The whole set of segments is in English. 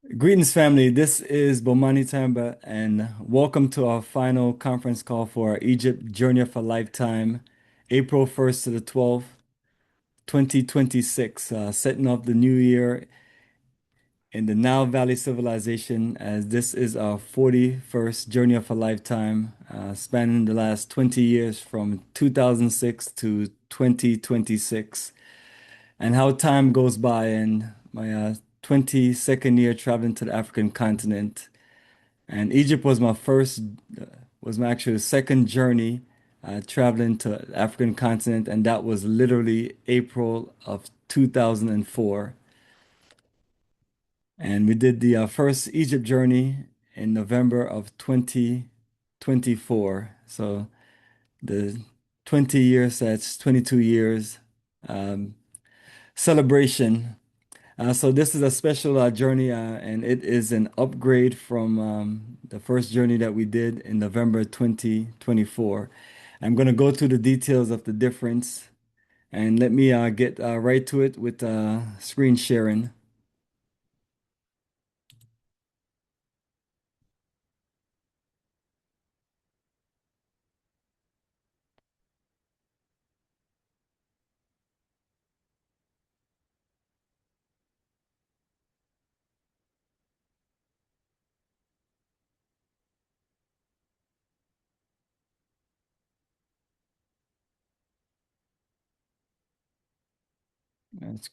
Greetings, family. This is Bomani Tamba, and welcome to our final conference call for our Egypt Journey of a Lifetime, April 1st to the 12th, 2026, setting off the new year in the Nile Valley civilization, as this is our 41st Journey of a Lifetime, spanning the last 20 years from 2006 to 2026. And how time goes by in my 22nd year traveling to the African continent. And Egypt was my first, was my actual second journey traveling to the African continent, and that was literally April of 2004. And we did the first Egypt journey in November of 2024. So the 20 years, that's 22 years um, celebration. So this is a special journey, and it is an upgrade from the first journey that we did in November 2024. I'm going to go through the details of the difference, and let me get right to it with screen sharing.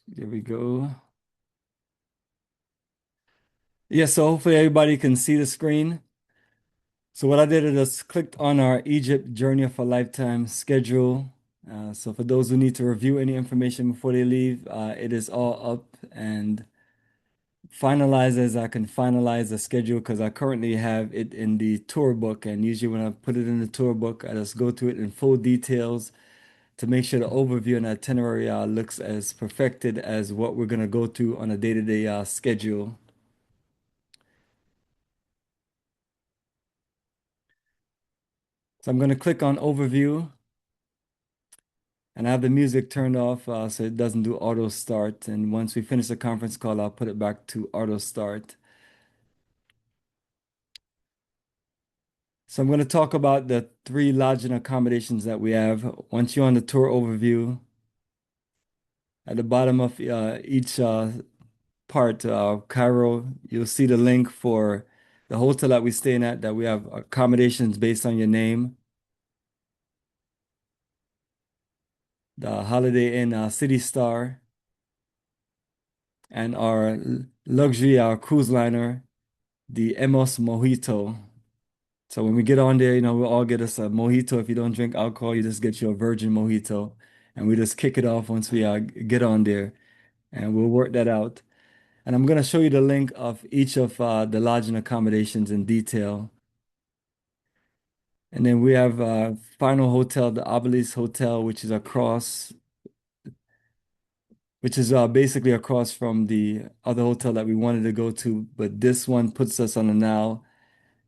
There we go. Yeah, so hopefully everybody can see the screen. So what I did is just clicked on our Egypt Journey of a Lifetime schedule. So for those who need to review any information before they leave, it is all up and finalize as I can finalize the schedule because I currently have it in the tour book. And usually when I put it in the tour book, I just go through it in full details to make sure the overview and itinerary looks as perfected as what we're going to go through on a day-to-day schedule. So I'm going to click on overview and I have the music turned off so it doesn't do auto start. And once we finish the conference call, I'll put it back to auto start. So I'm going to talk about the three lodging accommodations that we have. Once you're on the tour overview, at the bottom of each part, Cairo, you'll see the link for the hotel that we're staying at, that we have accommodations based on your name. The Holiday Inn City Star, and our luxury cruise liner, the Emos Mojito. So when we get on there, we'll all get us a mojito. If you don't drink alcohol, you just get you a virgin mojito. And we just kick it off once we get on there. And we'll work that out. And I'm going to show you the link of each of the lodging accommodations in detail. And then we have final hotel, the Obelisk Hotel, which is basically across from the other hotel that we wanted to go to. But this one puts us on the Nile.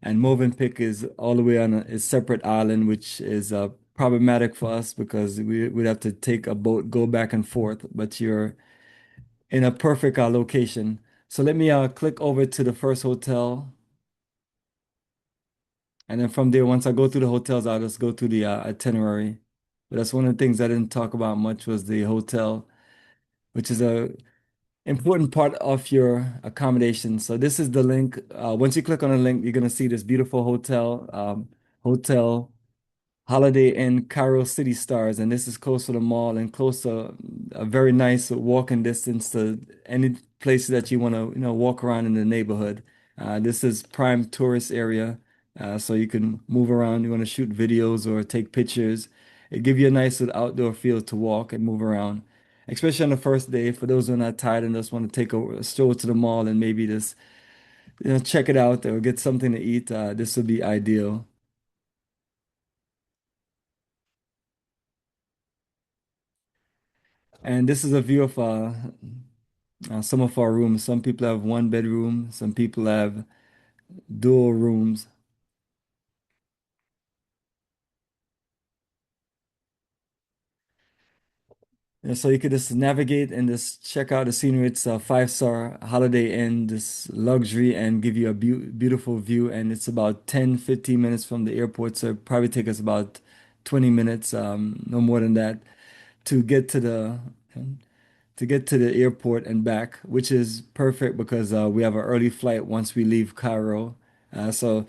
And Movenpick is all the way on a separate island, which is problematic for us because we'd have to take a boat, go back and forth. But you're in a perfect location. So let me click over to the first hotel. And then from there, once I go through the hotels, I'll just go through the itinerary. But that's one of the things I didn't talk about much was the hotel, which is a important part of your accommodation. So this is the link. Once you click on the link, you're gonna see this beautiful hotel Holiday Inn Cairo City Stars, and this is close to the mall and close to a very nice walking distance to any place that you want to, walk around in the neighborhood. This is prime tourist area, so you can move around. You want to shoot videos or take pictures. It gives you a nice little outdoor feel to walk and move around, especially on the first day. For those who are not tired and just want to take a stroll to the mall and maybe just, check it out or get something to eat, this would be ideal. And this is a view of some of our rooms. Some people have one bedroom, some people have dual rooms. So you could just navigate and just check out the scenery. It's a five-star Holiday Inn, this luxury, and give you a beautiful view. And it's about 10, 15 minutes from the airport. So it probably take us about 20 minutes, no more than that, to get to get to the airport and back, which is perfect because we have an early flight once we leave Cairo. So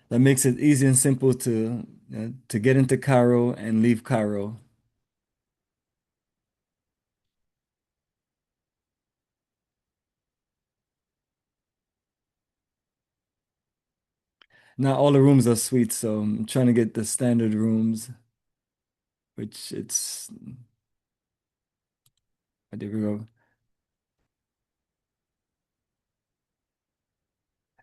that makes it easy and simple to get into Cairo and leave Cairo. Not all the rooms are suites, so I'm trying to get the standard rooms, which it's there we go.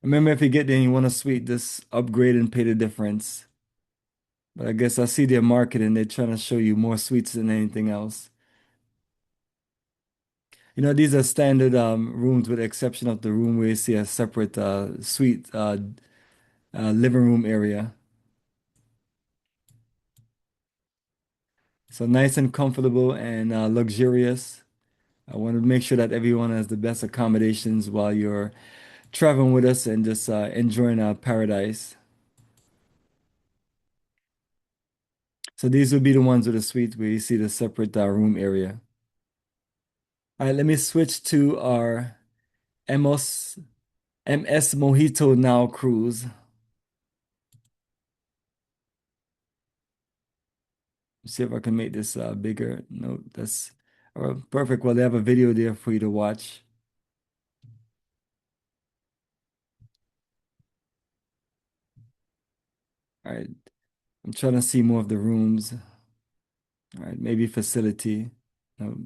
Remember, if you get there and you want a suite, just upgrade and pay the difference. But I guess I see their marketing, they're trying to show you more suites than anything else. These are standard rooms with the exception of the room where you see a separate suite living room area. So nice and comfortable and luxurious. I want to make sure that everyone has the best accommodations while you're traveling with us and just enjoying our paradise. So these would be the ones with the suite where you see the separate room area. All right, let me switch to our MS Mojito Now cruise. See if I can make this bigger. No, that's perfect. Well, they have a video there for you to watch. All right, I'm trying to see more of the rooms. All right, maybe facility. No.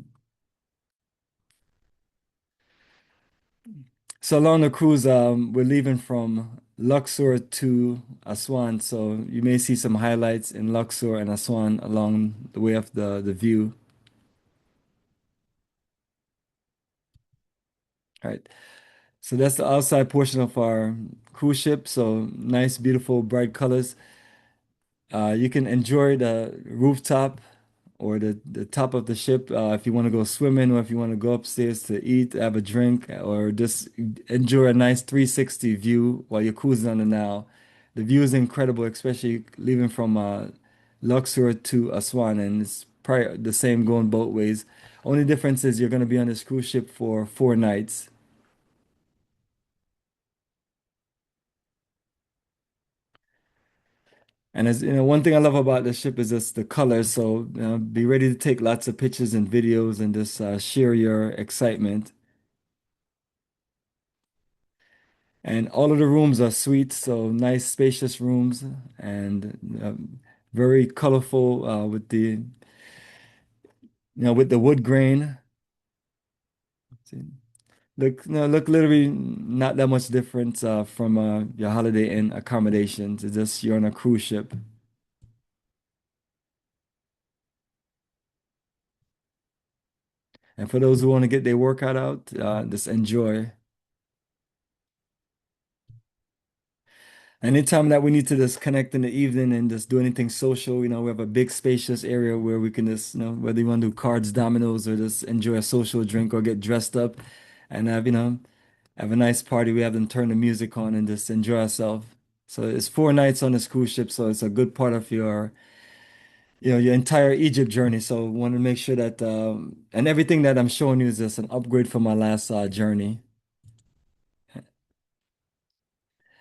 So along the cruise, we're leaving from Luxor to Aswan. So you may see some highlights in Luxor and Aswan along the way of the view. All right. So that's the outside portion of our cruise ship. So nice, beautiful, bright colors. You can enjoy the rooftop or the top of the ship if you want to go swimming or if you want to go upstairs to eat, have a drink, or just enjoy a nice 360 view while you're cruising on the Nile. The view is incredible, especially leaving from Luxor to Aswan, and it's probably the same going both ways. Only difference is you're going to be on this cruise ship for 4 nights. And as one thing I love about the ship is just the colors. So be ready to take lots of pictures and videos and just share your excitement. And all of the rooms are suites, so nice, spacious rooms and very colorful with with the wood grain. See, look, no, look, literally not that much difference from your Holiday Inn accommodations. It's just you're on a cruise ship. And for those who want to get their workout out, just enjoy. Anytime that we need to just connect in the evening and just do anything social, we have a big spacious area where we can just, whether you want to do cards, dominoes, or just enjoy a social drink or get dressed up and have a nice party. We have them turn the music on and just enjoy ourselves. So it's 4 nights on this cruise ship, so it's a good part of your entire Egypt journey. So want to make sure that and everything that I'm showing you is just an upgrade from my last journey.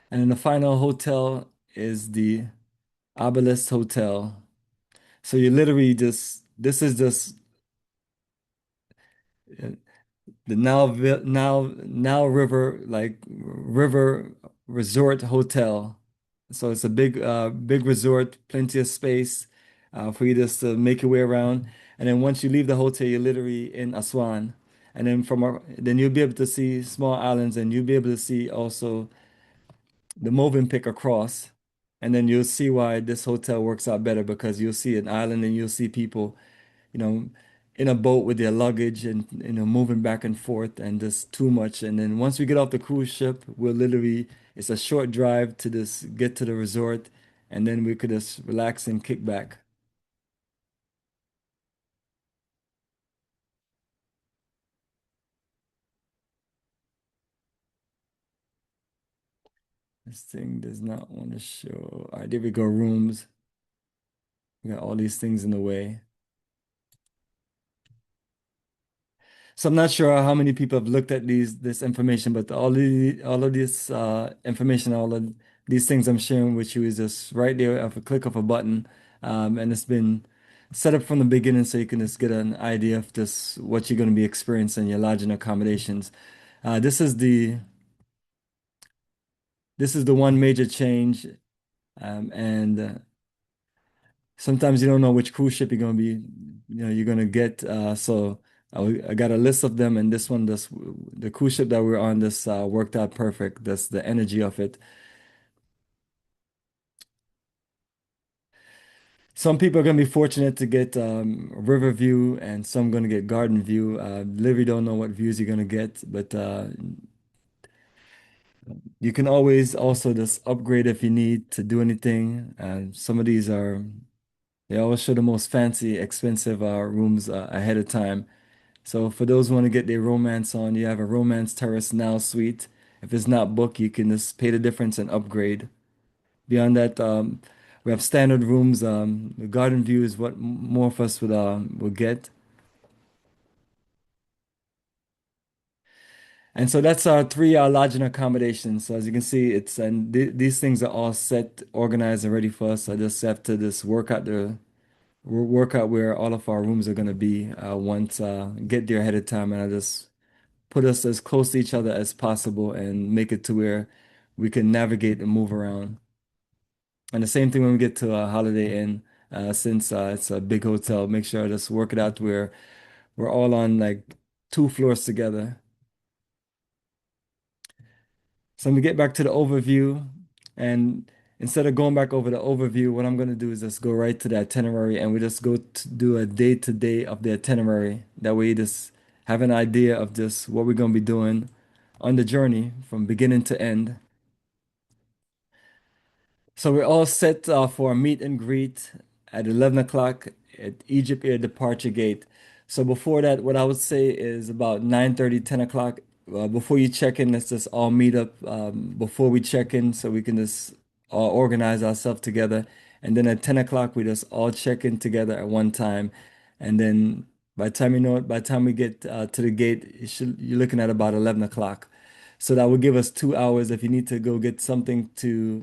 And then the final hotel is the Obelisk Hotel. So you literally this is just uh, the Nile River, like river resort hotel. So it's a big resort, plenty of space for you just to make your way around. And then once you leave the hotel, you're literally in Aswan. And then then you'll be able to see small islands and you'll be able to see also the moving pick across. And then you'll see why this hotel works out better because you'll see an island and you'll see people you know, in a boat with their luggage and moving back and forth and just too much. And then once we get off the cruise ship, it's a short drive to just get to the resort, and then we could just relax and kick back. This thing does not want to show. All right, there we go. Rooms. We got all these things in the way. So I'm not sure how many people have looked at this information, but all of this information, all of these things I'm sharing with you is just right there at a click of a button, and it's been set up from the beginning so you can just get an idea of just what you're going to be experiencing, your lodging accommodations. Uh, this is the this is the one major change, and sometimes you don't know which cruise ship you're gonna be, you're gonna get. So I got a list of them, and this one, this the cruise ship that we're on, this worked out perfect. That's the energy of it. Some people are gonna be fortunate to get river view, and some gonna get garden view. Literally don't know what views you're gonna get, but you can always also just upgrade if you need to do anything. Some of these are they always show the most fancy, expensive rooms ahead of time. So for those who want to get their romance on, you have a romance terrace now suite. If it's not booked, you can just pay the difference and upgrade. Beyond that, we have standard rooms. The garden view is what more of us would get. And so that's our three lodging accommodations. So as you can see, it's and th these things are all set, organized, and ready for us. I just have to just work out where all of our rooms are going to be once get there ahead of time, and I just put us as close to each other as possible and make it to where we can navigate and move around. And the same thing when we get to a Holiday Inn, since it's a big hotel, make sure to just work it out where we're all on like two floors together. So let me get back to the overview. And instead of going back over the overview, what I'm going to do is just go right to the itinerary and we just go to do a day to day of the itinerary. That way you just have an idea of just what we're going to be doing on the journey from beginning to end. So we're all set for a meet and greet at 11 o'clock at Egypt Air departure gate. So before that, what I would say is about 9:30, 10 o'clock. Before you check in, let's just all meet up before we check in so we can just all organize ourselves together. And then at 10 o'clock, we just all check in together at one time. And then by the time you know it, by the time we get to the gate, you're looking at about 11 o'clock. So that would give us 2 hours if you need to go get something to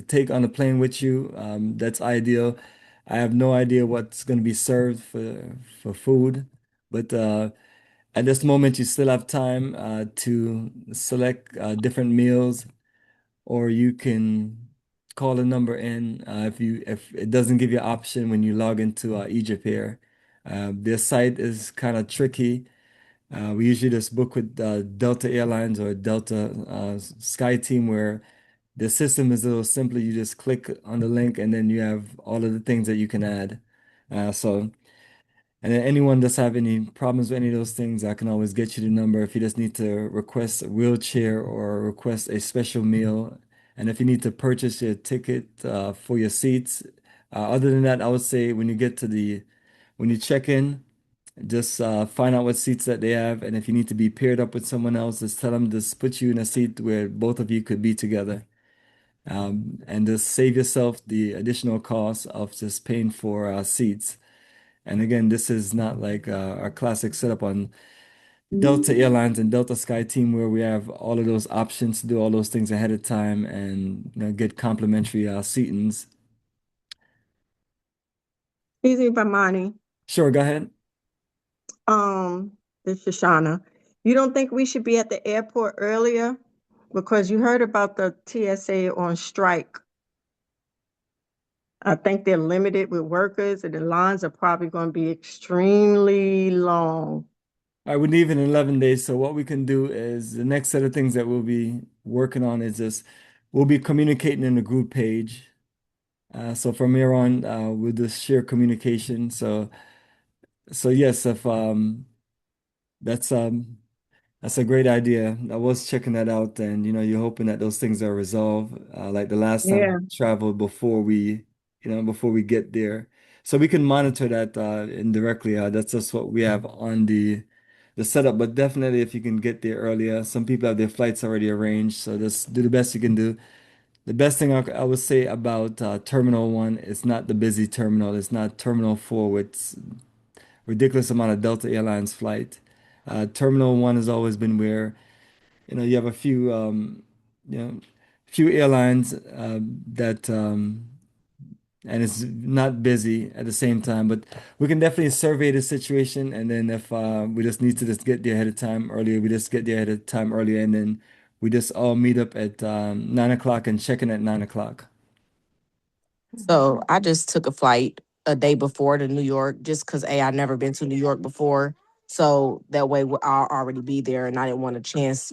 take on the plane with you. That's ideal. I have no idea what's going to be served for food, but at this moment you still have time to select different meals, or you can call a number in if it doesn't give you an option when you log into Egypt here. Their site is kind of tricky. We usually just book with Delta Airlines or Delta Sky Team, where the system is a little simpler. You just click on the link and then you have all of the things that you can add. So, and then anyone that's have any problems with any of those things, I can always get you the number if you just need to request a wheelchair or request a special meal. And if you need to purchase your ticket for your seats. Other than that, I would say when you check in, just find out what seats that they have, and if you need to be paired up with someone else, just tell them to put you in a seat where both of you could be together. And just save yourself the additional cost of just paying for seats. And again, this is not like our classic setup on Delta Airlines and Delta Sky Team, where we have all of those options to do all those things ahead of time and get complimentary seatings. Easy Bomani. Sure, go ahead. Um, this is Shoshana. You don't think we should be at the airport earlier? Because you heard about the TSA on strike. I think they're limited with workers and the lines are probably going to be extremely long. I would leave in 11 days. So what we can do is the next set of things that we'll be working on is this. We'll be communicating in the group page. So from here on, we'll just share communication. So yes, if that's that's a great idea. I was checking that out, and you're hoping that those things are resolved. Like the last time Yeah. we traveled before we get there, so we can monitor that indirectly. That's just what we have on the setup. But definitely, if you can get there earlier, some people have their flights already arranged, so just do the best you can do. The best thing I would say about Terminal 1, it's not the busy terminal. It's not Terminal 4 with ridiculous amount of Delta Airlines flight. Terminal 1 has always been where, you have a few, you know, few airlines that and it's not busy at the same time. But we can definitely survey the situation, and then if we just need to just get there ahead of time earlier, we just get there ahead of time earlier, and then we just all meet up at 9 o'clock and check in at 9 o'clock. So I just took a flight a day before to New York just because I never been to New York before. So that way I'll already be there and I didn't want a chance,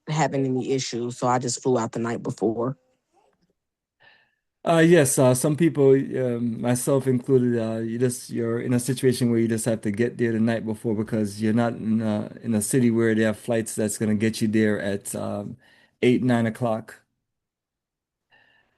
having any issues. So I just flew out the night before. Yes, some people, myself included, you're in a situation where you just have to get there the night before because you're not in a city where they have flights that's going to get you there at 8, 9 o'clock.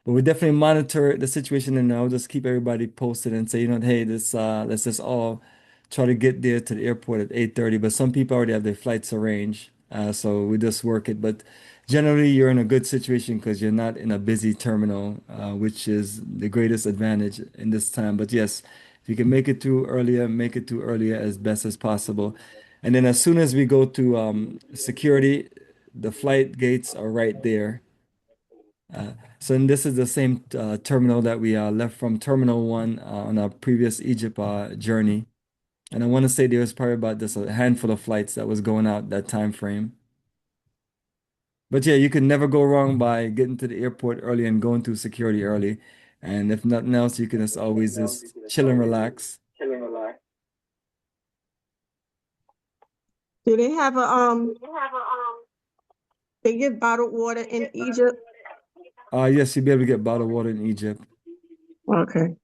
But we definitely monitor the situation, and I'll just keep everybody posted and say, hey, let's just all try to get there to the airport at 8:30. But some people already have their flights arranged, so we just work it. But generally, you're in a good situation because you're not in a busy terminal, which is the greatest advantage in this time. But yes, if you can make it through earlier as best as possible. And then as soon as we go to security, the flight gates are right there. So and this is the same terminal that we left from Terminal 1 on our previous Egypt journey. And I want to say there was probably about just a handful of flights that was going out that time frame. But yeah, you can never go wrong by getting to the airport early and going through security early. And if nothing else, you can just always just chill and relax. Do they have they give bottled water in Egypt? Yes, you'll be able to get bottled water in Egypt. Okay.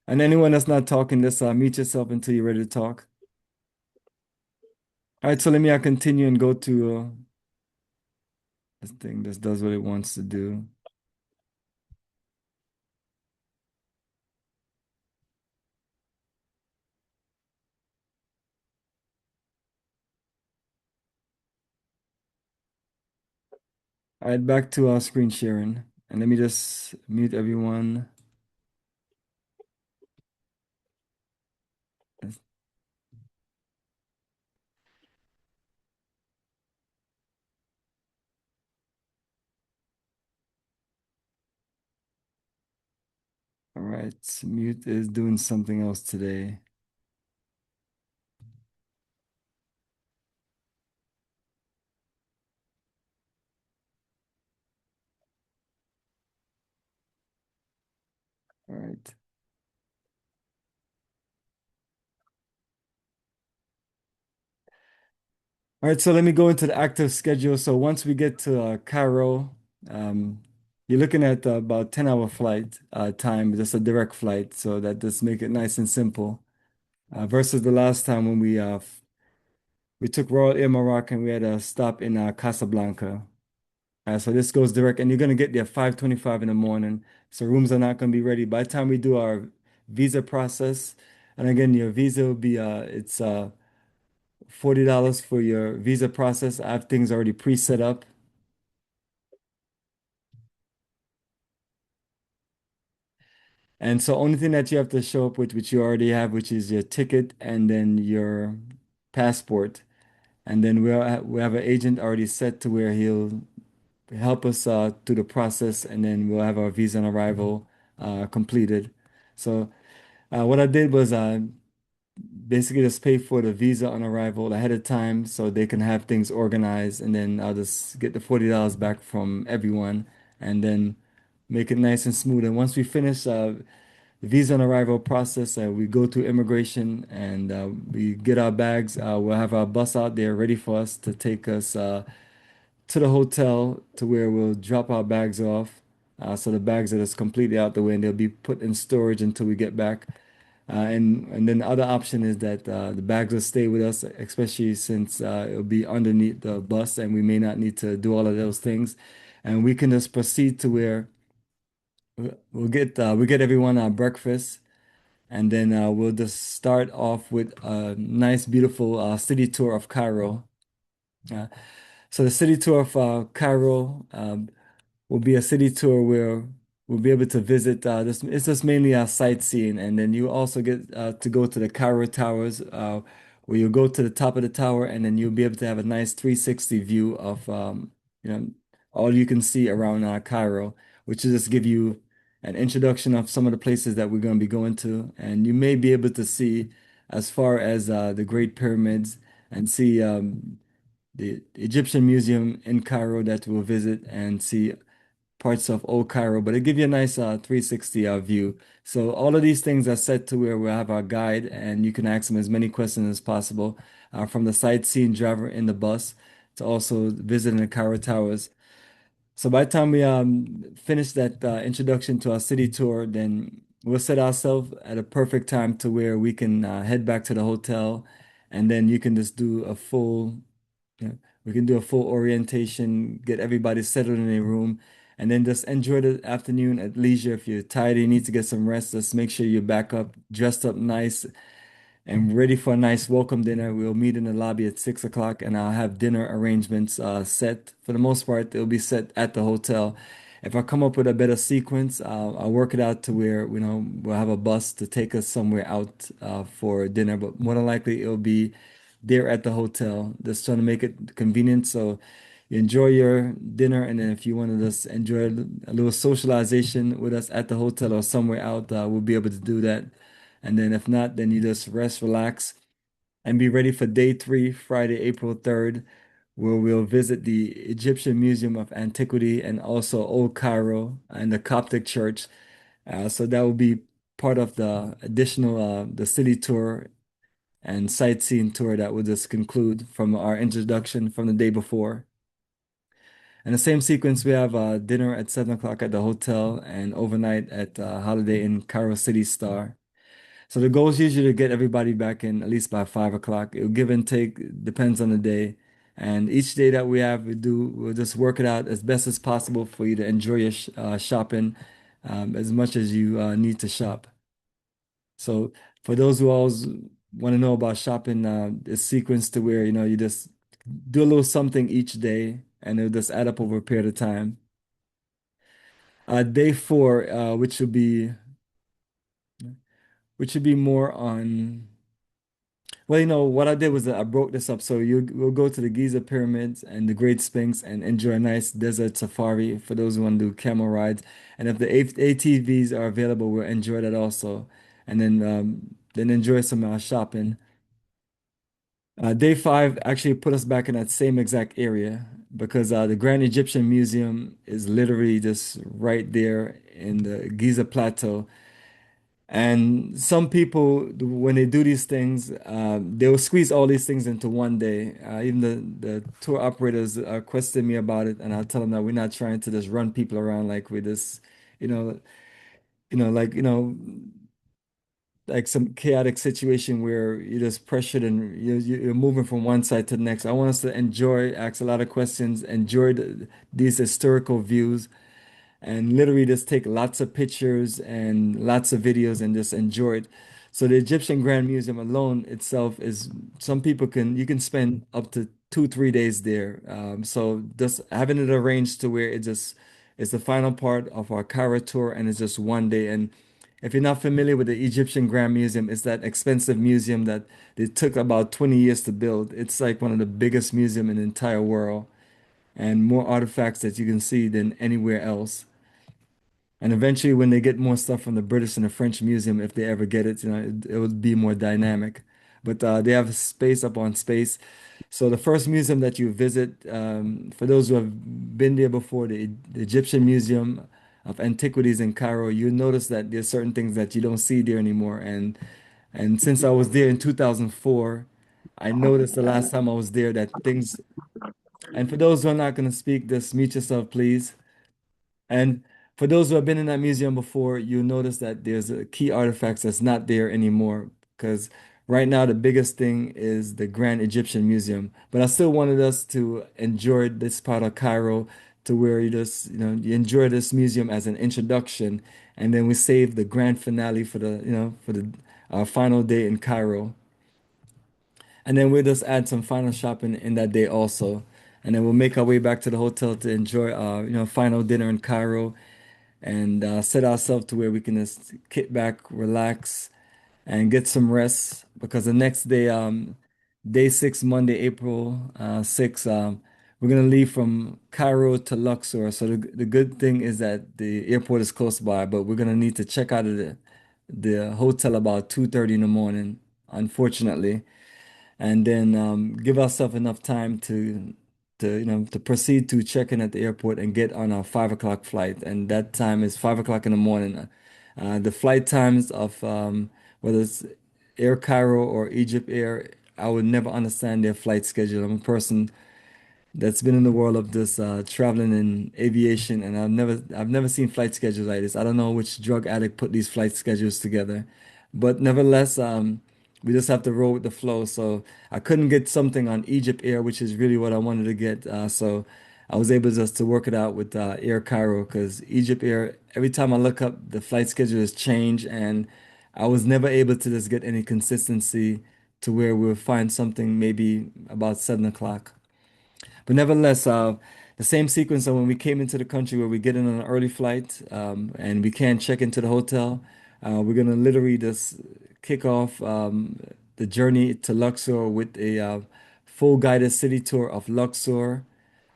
And anyone that's not talking, just mute yourself until you're ready to talk. All right, so let me continue and go to this thing. This does what it wants to do. All right, back to our screen sharing. And let me just mute everyone. All right, mute is doing something else today. All right. All right, so let me go into the active schedule. So once we get to Cairo, um, you're looking at about 10-hour flight time, just a direct flight. So that just make it nice and simple. Versus the last time when we took Royal Air Morocco and we had a stop in Casablanca. So this goes direct, and you're gonna get there 5:25 in the morning. So rooms are not gonna be ready by the time we do our visa process. And again, your visa will be it's $40 for your visa process. I have things already pre-set up. And so only thing that you have to show up with, which you already have, which is your ticket and then your passport. And then we have an agent already set to where he'll help us through the process, and then we'll have our visa on arrival completed. So what I did was basically just pay for the visa on arrival ahead of time so they can have things organized, and then I'll just get the $40 back from everyone and then make it nice and smooth. And once we finish the visa on arrival process, we go to immigration and we get our bags. We'll have our bus out there ready for us to take us to the hotel to where we'll drop our bags off. So the bags are just completely out the way and they'll be put in storage until we get back. And then the other option is that the bags will stay with us, especially since it'll be underneath the bus and we may not need to do all of those things. And we can just proceed to where we get everyone breakfast, and then we'll just start off with a nice, beautiful city tour of Cairo. Uh, so the city tour of Cairo. will be a city tour where we'll be able to visit this. It's just mainly sightseeing, and then you also get to go to the Cairo Towers, where you go to the top of the tower, and then you'll be able to have a nice 360 view of you know all you can see around Cairo, which will just give you an introduction of some of the places that we're going to be going to, and you may be able to see as far as the Great Pyramids and see the Egyptian Museum in Cairo that we'll visit and see parts of Old Cairo, but it give you a nice 360 view. So all of these things are set to where we'll have our guide and you can ask him as many questions as possible, from the sightseeing driver in the bus to also visiting the Cairo Towers. So by the time we finish that introduction to our city tour, then we'll set ourselves at a perfect time to where we can head back to the hotel, and then you can just do a full, yeah, we can do a full orientation, get everybody settled in a room, and then just enjoy the afternoon at leisure. If you're tired, you need to get some rest, just make sure you're back up, dressed up nice, and ready for a nice welcome dinner. We'll meet in the lobby at 6 o'clock, and I'll have dinner arrangements set. For the most part, they'll be set at the hotel. If I come up with a better sequence, I'll work it out to where, we'll have a bus to take us somewhere out for dinner, but more than likely it'll be there at the hotel, just trying to make it convenient. So you enjoy your dinner, and then if you want to just enjoy a little socialization with us at the hotel or somewhere out, we'll be able to do that. And then if not, then you just rest, relax, and be ready for day three, Friday, April 3rd, where we'll visit the Egyptian Museum of Antiquity and also Old Cairo and the Coptic Church. So that will be part of the additional the city tour and sightseeing tour that will just conclude from our introduction from the day before. And the same sequence, we have dinner at 7 o'clock at the hotel and overnight at Holiday Inn Cairo City Star. So the goal is usually to get everybody back in at least by 5 o'clock. It'll give and take, depends on the day. And each day that we have, we'll just work it out as best as possible for you to enjoy your shopping as much as you need to shop. So for those who always want to know about shopping, it's sequenced to where, you just do a little something each day and it'll just add up over a period of time. Day four, which would be more on, well, what I did was that I broke this up. So we'll go to the Giza pyramids and the Great Sphinx and enjoy a nice desert safari for those who want to do camel rides. And if the ATVs are available, we'll enjoy that also. And then enjoy some shopping. Day five actually put us back in that same exact area because the Grand Egyptian Museum is literally just right there in the Giza Plateau. And some people, when they do these things, they will squeeze all these things into one day. Even the tour operators question me about it, and I'll tell them that we're not trying to just run people around like with this, you know, like like some chaotic situation where you're just pressured and you're moving from one side to the next. I want us to enjoy, ask a lot of questions, enjoy these historical views and literally just take lots of pictures and lots of videos and just enjoy it. So the Egyptian Grand Museum alone itself is some people you can spend up to 2, 3 days there. So just having it arranged to where it's the final part of our Cairo tour and it's just one day. And if you're not familiar with the Egyptian Grand Museum, it's that expensive museum that it took about 20 years to build. It's like one of the biggest museum in the entire world and more artifacts that you can see than anywhere else. And eventually, when they get more stuff from the British and the French Museum, if they ever get it, it would be more dynamic. But they have space up on space. So the first museum that you visit, for those who have been there before, the Egyptian Museum of Antiquities in Cairo, you notice that there's certain things that you don't see there anymore. And since I was there in 2004, I noticed the last time I was there that things. And for those who are not going to speak, just mute yourself, please. And for those who have been in that museum before, you'll notice that there's a key artifacts that's not there anymore. Because right now, the biggest thing is the Grand Egyptian Museum. But I still wanted us to enjoy this part of Cairo to where you enjoy this museum as an introduction. And then we save the grand finale for the final day in Cairo. And then we'll just add some final shopping in that day also. and then we'll make our way back to the hotel to enjoy our, final dinner in Cairo and set ourselves to where we can just kick back, relax, and get some rest because the next day, day 6, Monday, April 6, we're gonna leave from Cairo to Luxor. So the good thing is that the airport is close by, but we're gonna need to check out of the hotel about 2:30 in the morning, unfortunately, and then give ourselves enough time to proceed to check in at the airport and get on our 5 o'clock flight. And that time is 5 o'clock in the morning. The flight times of whether it's Air Cairo or Egypt Air, I would never understand their flight schedule. I'm a person that's been in the world of this traveling in aviation, and I've never seen flight schedules like this. I don't know which drug addict put these flight schedules together, but nevertheless, we just have to roll with the flow. So I couldn't get something on Egypt Air, which is really what I wanted to get. So I was able just to work it out with Air Cairo because Egypt Air, every time I look up, the flight schedule has changed, and I was never able to just get any consistency to where we'll find something maybe about 7 o'clock. But nevertheless, the same sequence of when we came into the country where we get in on an early flight and we can't check into the hotel, we're gonna literally just kick off the journey to Luxor with a full guided city tour of Luxor.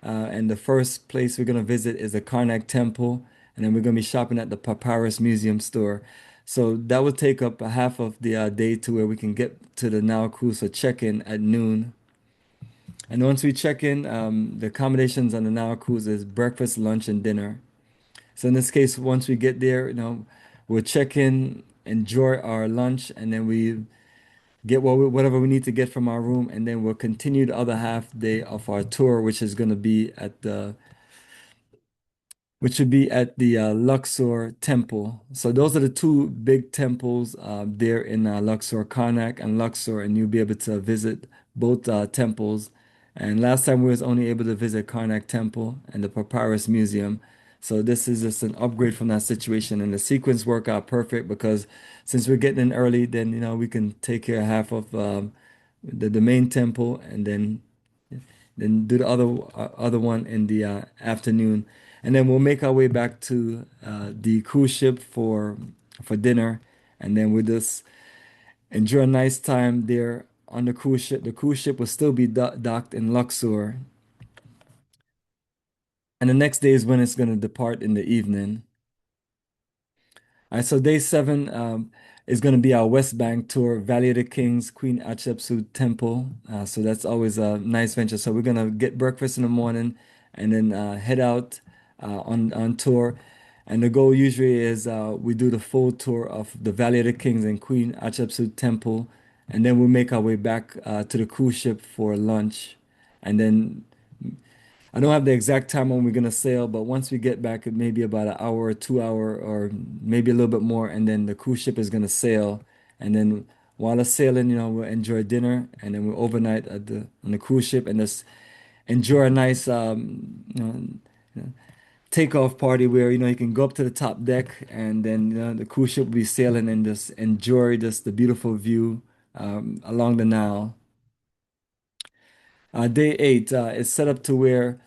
And the first place we're gonna visit is the Karnak Temple, and then we're gonna be shopping at the Papyrus Museum store. So that will take up a half of the day to where we can get to the Nile cruise, so check in at noon. And once we check in, the accommodations on the Nile cruise is breakfast, lunch, and dinner. So in this case, once we get there, we'll check in, enjoy our lunch, and then we get whatever we need to get from our room, and then we'll continue the other half day of our tour, which would be at the Luxor Temple. So those are the two big temples there in Luxor, Karnak and Luxor, and you'll be able to visit both temples. And last time we was only able to visit Karnak Temple and the Papyrus Museum. So this is just an upgrade from that situation, and the sequence worked out perfect because since we're getting in early, then we can take care of half of the main temple, and then do the other one in the afternoon, and then we'll make our way back to the cruise ship for dinner, and then we'll just enjoy a nice time there on the cruise ship. The cruise ship will still be docked in Luxor, and the next day is when it's going to depart in the evening. All right, so day 7 is going to be our West Bank tour, Valley of the Kings, Queen Hatshepsut Temple. So that's always a nice venture. So we're going to get breakfast in the morning and then head out on tour. And the goal usually is we do the full tour of the Valley of the Kings and Queen Hatshepsut Temple. And then we'll make our way back to the cruise ship for lunch. And then I don't have the exact time when we're gonna sail, but once we get back, it may be about an hour or 2 hour, or maybe a little bit more, and then the cruise ship is gonna sail. And then while it's sailing, we'll enjoy dinner, and then we'll overnight on the cruise ship and just enjoy a nice takeoff party where you can go up to the top deck, and then the cruise ship will be sailing and just enjoy the beautiful view along the Nile. Day 8 is set up to where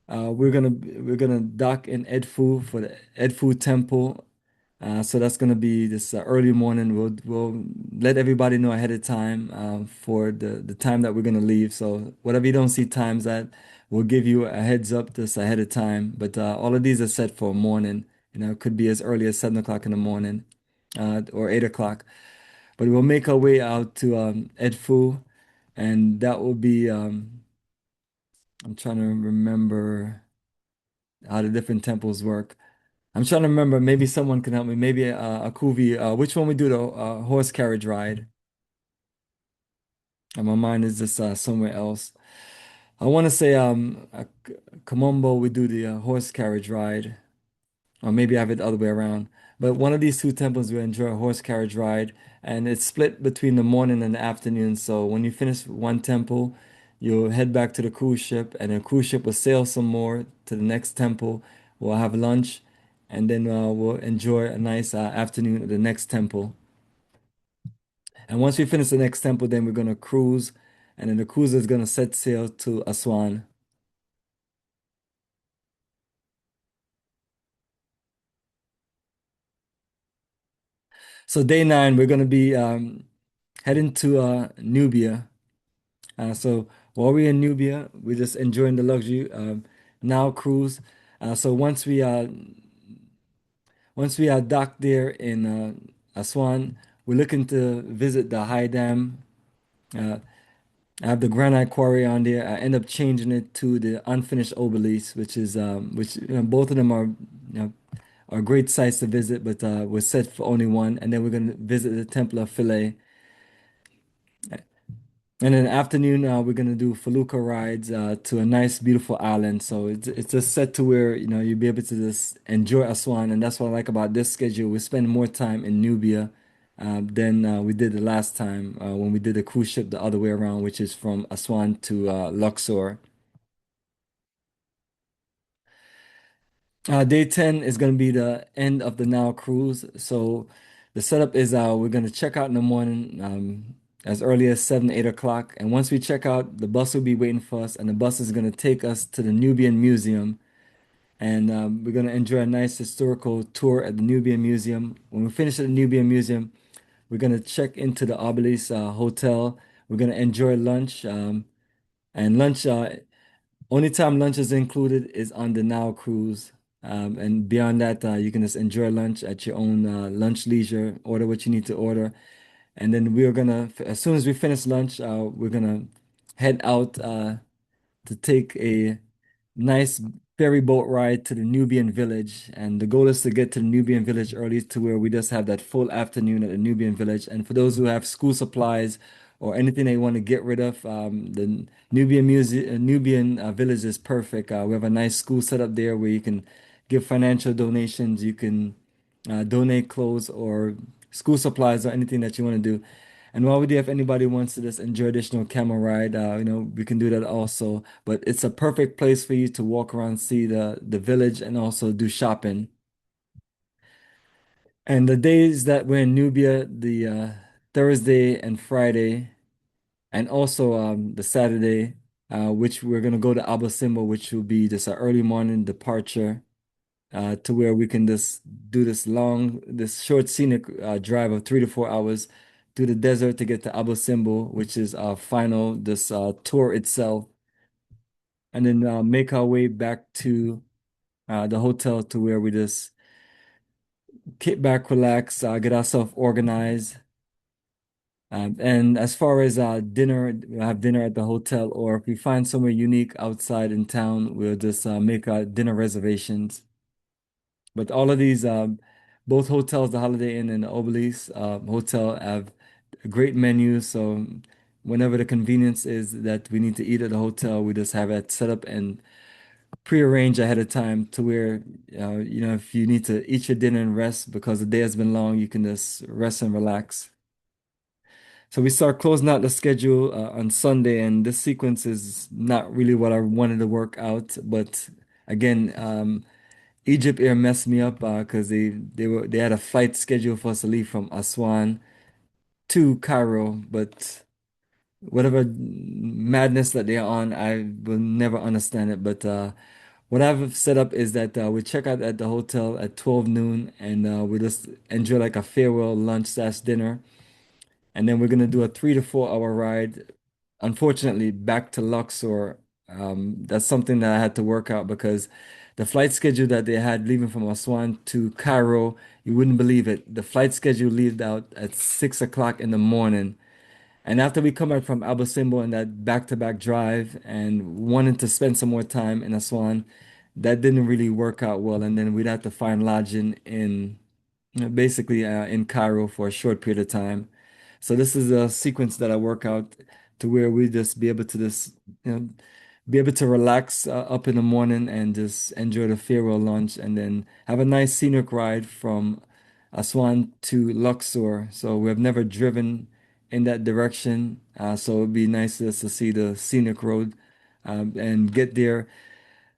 we're gonna dock in Edfu for the Edfu Temple. So that's gonna be this early morning. We'll let everybody know ahead of time for the time that we're gonna leave. So whatever you don't see times at, we'll give you a heads up this ahead of time. But all of these are set for morning. It could be as early as 7 o'clock in the morning, or 8 o'clock. But we'll make our way out to Edfu, and that will be. I'm trying to remember how the different temples work. I'm trying to remember. Maybe someone can help me. Maybe a Kuvi. Which one we do the horse carriage ride? And my mind is just somewhere else. I want to say Kom Ombo we do the horse carriage ride, or maybe I have it the other way around. But one of these two temples we enjoy a horse carriage ride, and it's split between the morning and the afternoon. So when you finish one temple, you'll head back to the cruise ship, and the cruise ship will sail some more to the next temple. We'll have lunch, and then we'll enjoy a nice afternoon at the next temple. And once we finish the next temple, then we're gonna cruise, and then the cruise is gonna set sail to Aswan. So day nine, we're gonna be heading to Nubia. So while we're in Nubia, we're just enjoying the luxury Nile cruise. So once we are docked there in Aswan, we're looking to visit the high dam. Uh, I have the granite quarry on there. I end up changing it to the unfinished obelisk, which both of them are are great sites to visit, but we're set for only one. And then we're gonna visit the Temple of Philae. And in the afternoon, we're gonna do felucca rides to a nice, beautiful island. So it's just set to where you'll be able to just enjoy Aswan, and that's what I like about this schedule. We spend more time in Nubia than we did the last time when we did the cruise ship the other way around, which is from Aswan to Luxor. Day 10 is going to be the end of the Nile cruise. So the setup is we're going to check out in the morning as early as 7, 8 o'clock. And once we check out, the bus will be waiting for us, and the bus is going to take us to the Nubian Museum. And we're going to enjoy a nice historical tour at the Nubian Museum. When we finish at the Nubian Museum, we're going to check into the Obelisk Hotel. We're going to enjoy lunch. And lunch only time lunch is included is on the Now cruise. And beyond that, you can just enjoy lunch at your own lunch leisure, order what you need to order. And then we're gonna, as soon as we finish lunch, we're gonna head out to take a nice ferry boat ride to the Nubian village. And the goal is to get to the Nubian village early to where we just have that full afternoon at the Nubian village. And for those who have school supplies or anything they want to get rid of, the Nubian village is perfect. We have a nice school set up there where you can give financial donations, you can donate clothes or school supplies or anything that you want to do. And while we do, if anybody wants to just enjoy additional camel ride, we can do that also. But it's a perfect place for you to walk around, see the village, and also do shopping. And the days that we're in Nubia, the Thursday and Friday, and also the Saturday, which we're gonna go to Abu Simbel, which will be just an early morning departure to where we can just do this short scenic drive of 3 to 4 hours through the desert to get to Abu Simbel, which is our final this tour itself, and then make our way back to the hotel to where we just kick back, relax, get ourselves organized. And as far as dinner, we'll have dinner at the hotel, or if we find somewhere unique outside in town, we'll just make our dinner reservations. But all of these, both hotels, the Holiday Inn and the Obelisk Hotel, have great menus. So whenever the convenience is that we need to eat at the hotel, we just have it set up and prearrange ahead of time to where, if you need to eat your dinner and rest because the day has been long, you can just rest and relax. So we start closing out the schedule on Sunday, and this sequence is not really what I wanted to work out. But again, Egypt Air messed me up because they had a flight scheduled for us to leave from Aswan to Cairo, but whatever madness that they're on, I will never understand it. But what I've set up is that we check out at the hotel at 12 noon, and we just enjoy like a farewell lunch slash dinner. And then we're gonna do a 3 to 4 hour ride. Unfortunately, back to Luxor. That's something that I had to work out because the flight schedule that they had leaving from Aswan to Cairo, you wouldn't believe it. The flight schedule leaved out at 6 o'clock in the morning. And after we come back from Abu Simbel and that back-to-back drive and wanting to spend some more time in Aswan, that didn't really work out well. And then we'd have to find lodging in basically in Cairo for a short period of time. So this is a sequence that I work out to where we just be able to just, be able to relax up in the morning and just enjoy the farewell lunch and then have a nice scenic ride from Aswan to Luxor. So we have never driven in that direction. So it'd be nice just to see the scenic road and get there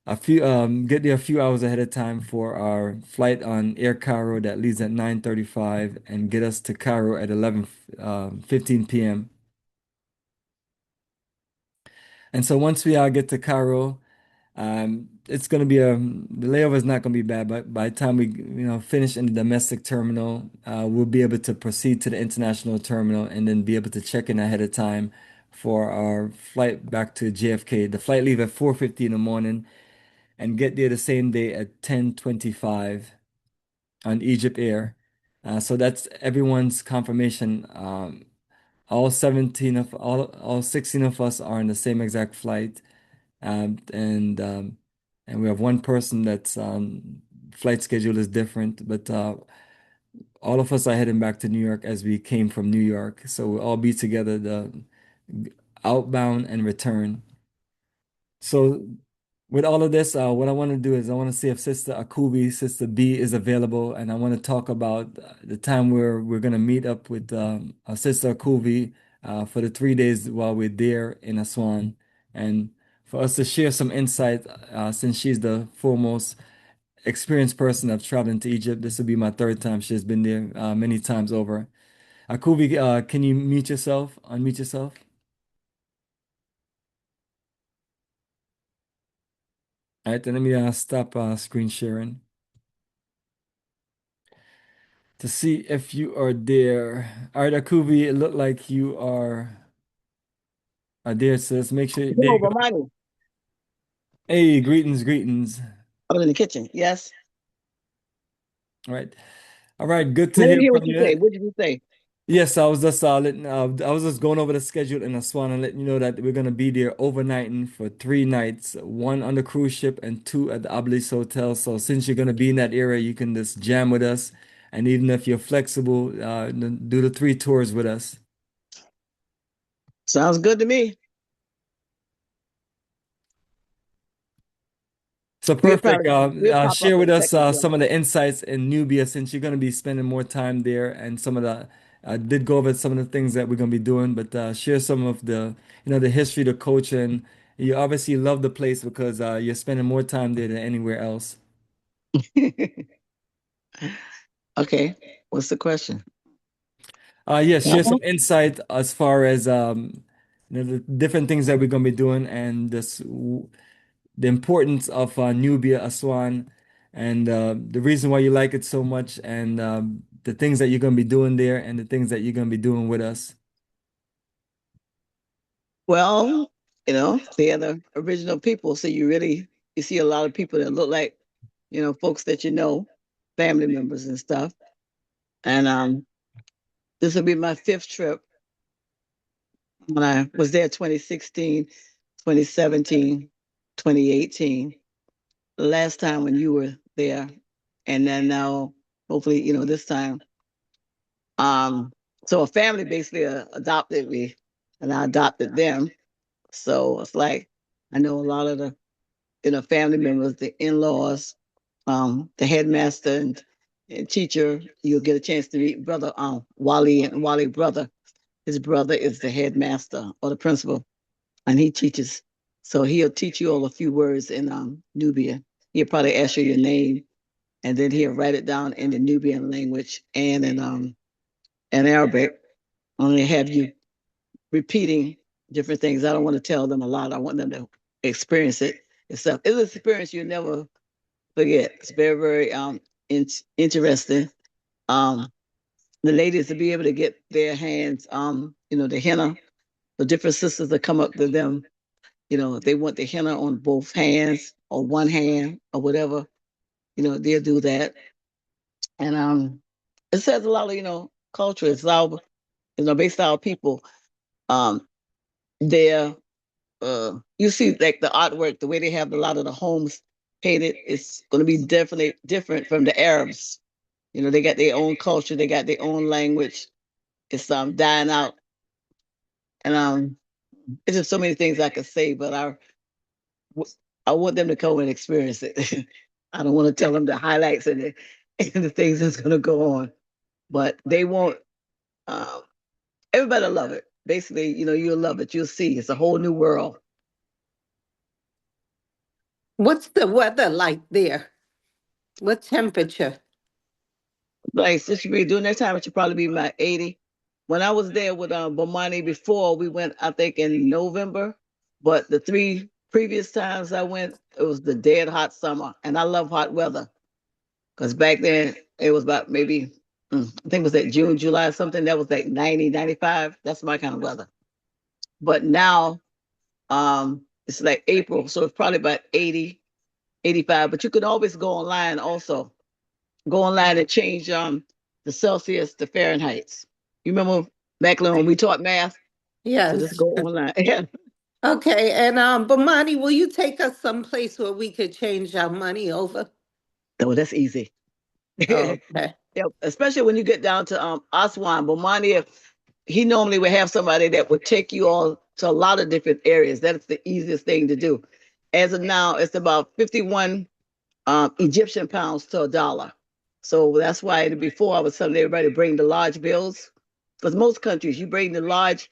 a few hours ahead of time for our flight on Air Cairo that leaves at 9:35 and get us to Cairo at 11:15 p.m. And so once we get to Cairo, It's gonna be the layover is not gonna be bad, but by the time we finish in the domestic terminal, we'll be able to proceed to the international terminal and then be able to check in ahead of time for our flight back to JFK. The flight leave at 4:50 in the morning and get there the same day at 10:25 on Egypt Air. So that's everyone's confirmation. All 16 of us are on the same exact flight. And we have one person that's flight schedule is different, but all of us are heading back to New York as we came from New York. So we'll all be together the outbound and return. So with all of this, what I want to do is I want to see if Sister Akubi, Sister B is available, and I want to talk about the time where we're going to meet up with our Sister Akubi for the 3 days while we're there in Aswan, and for us to share some insight since she's the foremost experienced person I've traveled into Egypt. This will be my third time. She's been there many times over. Akubi, can you mute yourself? Unmute yourself. All right, then let me stop screen sharing to see if you are there. All right, Akubi, it looked like you are there, so let's make sure. There No, you go. Bomani. Hey, greetings, greetings. I was in the kitchen. Yes. All right. All right, good I to didn't hear hear from what you say. you. What did you say? Yes, I was just going over the schedule in Aswan and letting you know that we're gonna be there overnighting for 3 nights, one on the cruise ship and two at the Obelisk Hotel. So since you're gonna be in that area, you can just jam with us, and even if you're flexible, do the 3 tours with us. Sounds good to me. So We'll perfect. probably we'll pop up Share with and us check as some well. of the insights in Nubia since you're going to be spending more time there, and some of the I did go over some of the things that we're going to be doing, but share some of the the history, the culture, and you obviously love the place because you're spending more time there than anywhere else. Okay. What's the question? Yes, That share one? some insight as far as the different things that we're going to be doing and the importance of Nubia, Aswan, and the reason why you like it so much, and the things that you're going to be doing there, and the things that you're going to be doing with us. Well, they are the original people. So you see a lot of people that look like, folks that family members and stuff. And this will be my fifth trip. When I was there 2016, 2017, 2018. The last time when you were there. And then now, hopefully, this time. So a family basically adopted me and I adopted them. So it's like I know a lot of the family members, the in-laws, the headmaster and teacher. You'll get a chance to meet brother Wally and Wally brother. His brother is the headmaster or the principal, and he teaches. So he'll teach you all a few words in Nubian. He'll probably ask you your name, and then he'll write it down in the Nubian language and in Arabic. Only have you repeating different things. I don't want to tell them a lot. I want them to experience it itself. It's an experience you never forget. It's very, very interesting. Um, the ladies to be able to get their hands, the henna, the different sisters that come up to them, if they want the henna on both hands or one hand or whatever, they'll do that. And it says a lot of, culture. It's our, based on our people. Um, they're you see like the artwork, the way they have a lot of the homes painted, it's going to be definitely different from the Arabs. They got their own culture, they got their own language. It's dying out, and it's just so many things I could say, but I want them to come and experience it. I don't want to tell them the highlights and the things that's going to go on, but they won't. Um, Everybody will love it. Basically, you'll love it. You'll see it's a whole new world. What's the weather like there? What temperature? Like since you be doing that time, it should probably be about 80. When I was there with Bomani before, we went, I think, in November. But the Previous times I went, it was the dead hot summer, and I love hot weather because back then it was about maybe, I think it was like June, July, something that was like 90, 95. That's my kind of weather. But now it's like April, so it's probably about 80, 85. But you could always go online also. Go online and change the Celsius to Fahrenheit. You remember back when we taught math? So Yes. just go online. Yeah. Okay, and Bomani, will you take us someplace where we could change our money over? Oh, that's easy. Okay. Yeah, especially when you get down to Aswan, Bomani, he normally would have somebody that would take you all to a lot of different areas. That's the easiest thing to do. As of now, it's about 51 Egyptian pounds to a dollar. So that's why before I was telling everybody to bring the large bills. Because most countries, you bring the large,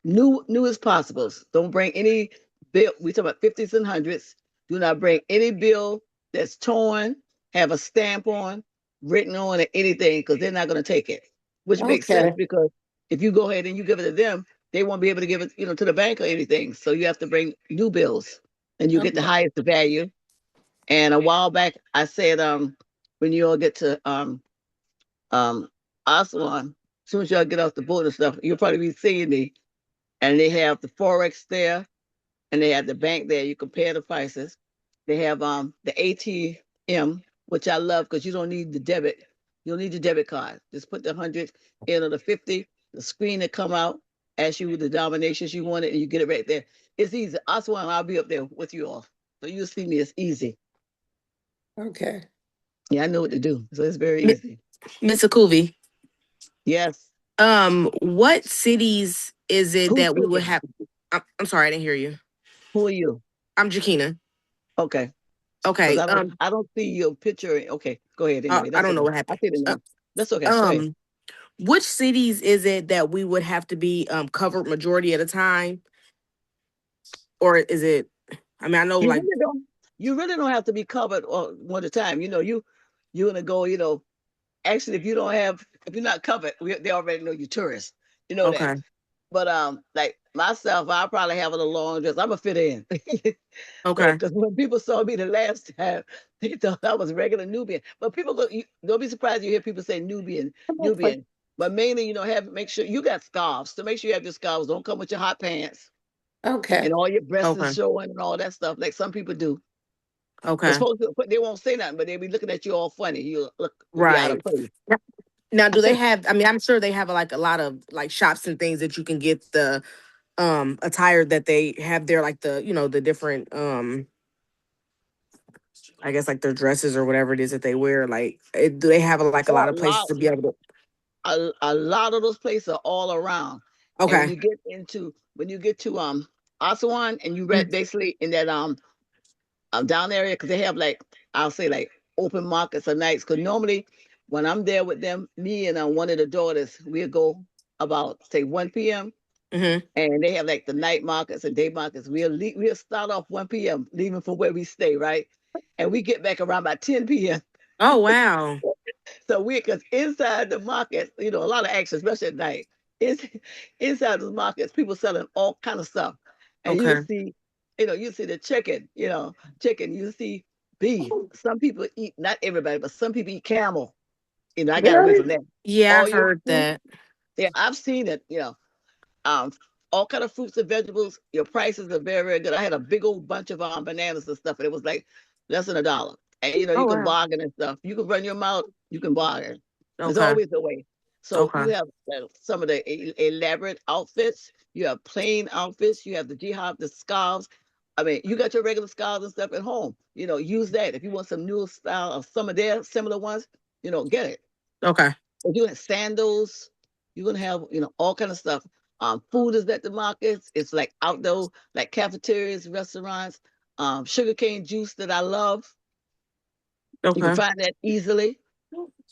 new as possible. Don't bring any bill. We talk about 50s and hundreds. Do not bring any bill that's torn, have a stamp on, written on, or anything, because they're not going to take it. Which makes sense Okay. because if you go ahead and you give it to them, they won't be able to give it, to the bank or anything. So you have to bring new bills, and you get the Okay. highest value. And a while back, I said, when you all get to um, Aswan, as soon as y'all get off the boat and stuff, you'll probably be seeing me. And they have the forex there, and they have the bank there. You compare the prices. They have the ATM, which I love because you don't need the debit. You don't need the debit card. Just put the 100 in or the 50. The screen that come out, ask you the denominations you want it, and you get it right there. It's easy. Aswan, I'll be up there with you all, so you'll see me. It's easy. Okay. Yeah, I know what to do. So it's very Mi- easy. Miss Akuvi, Yes. what cities is it Who's that we would speaking? have? I'm sorry, I didn't hear you. Who are you? I'm Jakina. Okay. Because Okay. I don't see your picture. Okay, go ahead anyway. I That's don't know okay. what I happened. see the Uh, name. That's okay. Go ahead. um, which cities is it that we would have to be covered majority of the time, or is it? I mean, I know You like really don't you really don't have to be covered all the time. You're gonna go, actually if you're not covered, they already know you're tourists. You know that. okay, But like myself, I'll probably have a long dress. I'm a fit in. So, okay, because when people saw me the last time, they thought I was regular Nubian. But people look, don't be surprised you hear people say Nubian, Nubian. But mainly, make sure you got scarves. So make sure you have your scarves. Don't come with your hot pants Okay. and all your breasts is okay, showing and all that stuff, like some people do. It's okay, supposed to, they won't say nothing, but they be looking at you all funny. You'll be out of right. place. Now, do they have? I mean, I'm sure they have like a lot of like shops and things that you can get the attire that they have there, like the different I guess like their dresses or whatever it is that they wear. Like, do they have like a Oh, lot of places to be able to? a lot of those places are all around. And Okay. when you get to Aswan and you read Mm, basically in that down area, because they have like, I'll say like open markets or nights. Because normally when I'm there with them, me and one of the daughters, we'll go about say 1 p.m. mm-hmm. and they have like the night markets and day markets. We'll start off 1 p.m. leaving from where we stay, right? And we get back around about 10 p.m. Oh wow. So because inside the market, a lot of action, especially at night. It's inside the markets, people selling all kind of stuff. And Okay. you see the chicken, you see beef. Some people eat, not everybody, but some people eat camel. I got away from Really? that. Yeah, All I've your heard fruit, that. yeah, I've seen it, um, all kind of fruits and vegetables. Your prices are very, very good. I had a big old bunch of bananas and stuff, and it was like less than $1. And Oh you can wow. bargain and stuff. You can run your mouth, you can bargain. There's Okay. always a way. So Okay. you have some of the elaborate outfits. You have plain outfits. You have the jihad, the scarves. I mean, you got your regular scarves and stuff at home. Use that. If you want some new style of some of their similar ones, get it. Okay. If you have sandals, you're gonna have all kind of stuff. Food is at the markets. It's like outdoor, like cafeterias, restaurants. Sugarcane juice that I love. You can Okay. find that easily.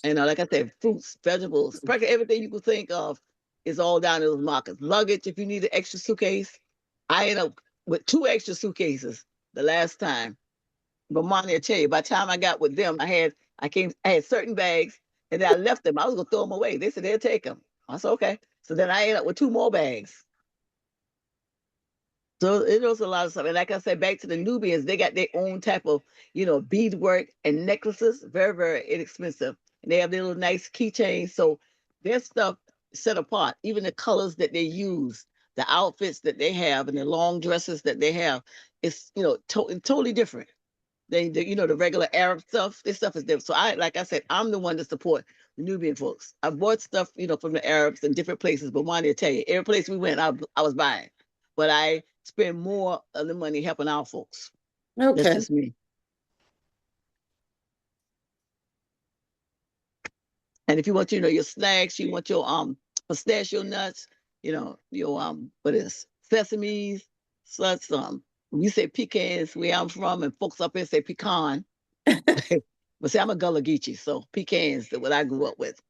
And like I said, fruits, vegetables, practically everything you can think of is all down in those markets. Luggage, if you need an extra suitcase, I ended up with 2 extra suitcases the last time. But Monty, I tell you, by the time I got with them, I had certain bags, and then I left them. I was gonna throw them away. They said they'll take them. I said okay. So then I ended up with 2 more bags. So it was a lot of stuff. And like I said, back to the Nubians, they got their own type of, beadwork and necklaces, very, very inexpensive. And they have their little nice keychains. So their stuff set apart, even the colors that they use, the outfits that they have, and the long dresses that they have, it's, totally different. The regular Arab stuff, this stuff is different. So like I said, I'm the one to support the Nubian folks. I bought stuff, from the Arabs in different places, but wanted to tell you, every place we went, I was buying. But I spend more of the money helping our folks. That's Okay. just me. And if you want, your snacks, you want your pistachio nuts, your what is sesames, such we say pecans where I'm from, and folks up here say pecan. But see, I'm a Gullah Geechee, so pecans is what I grew up with.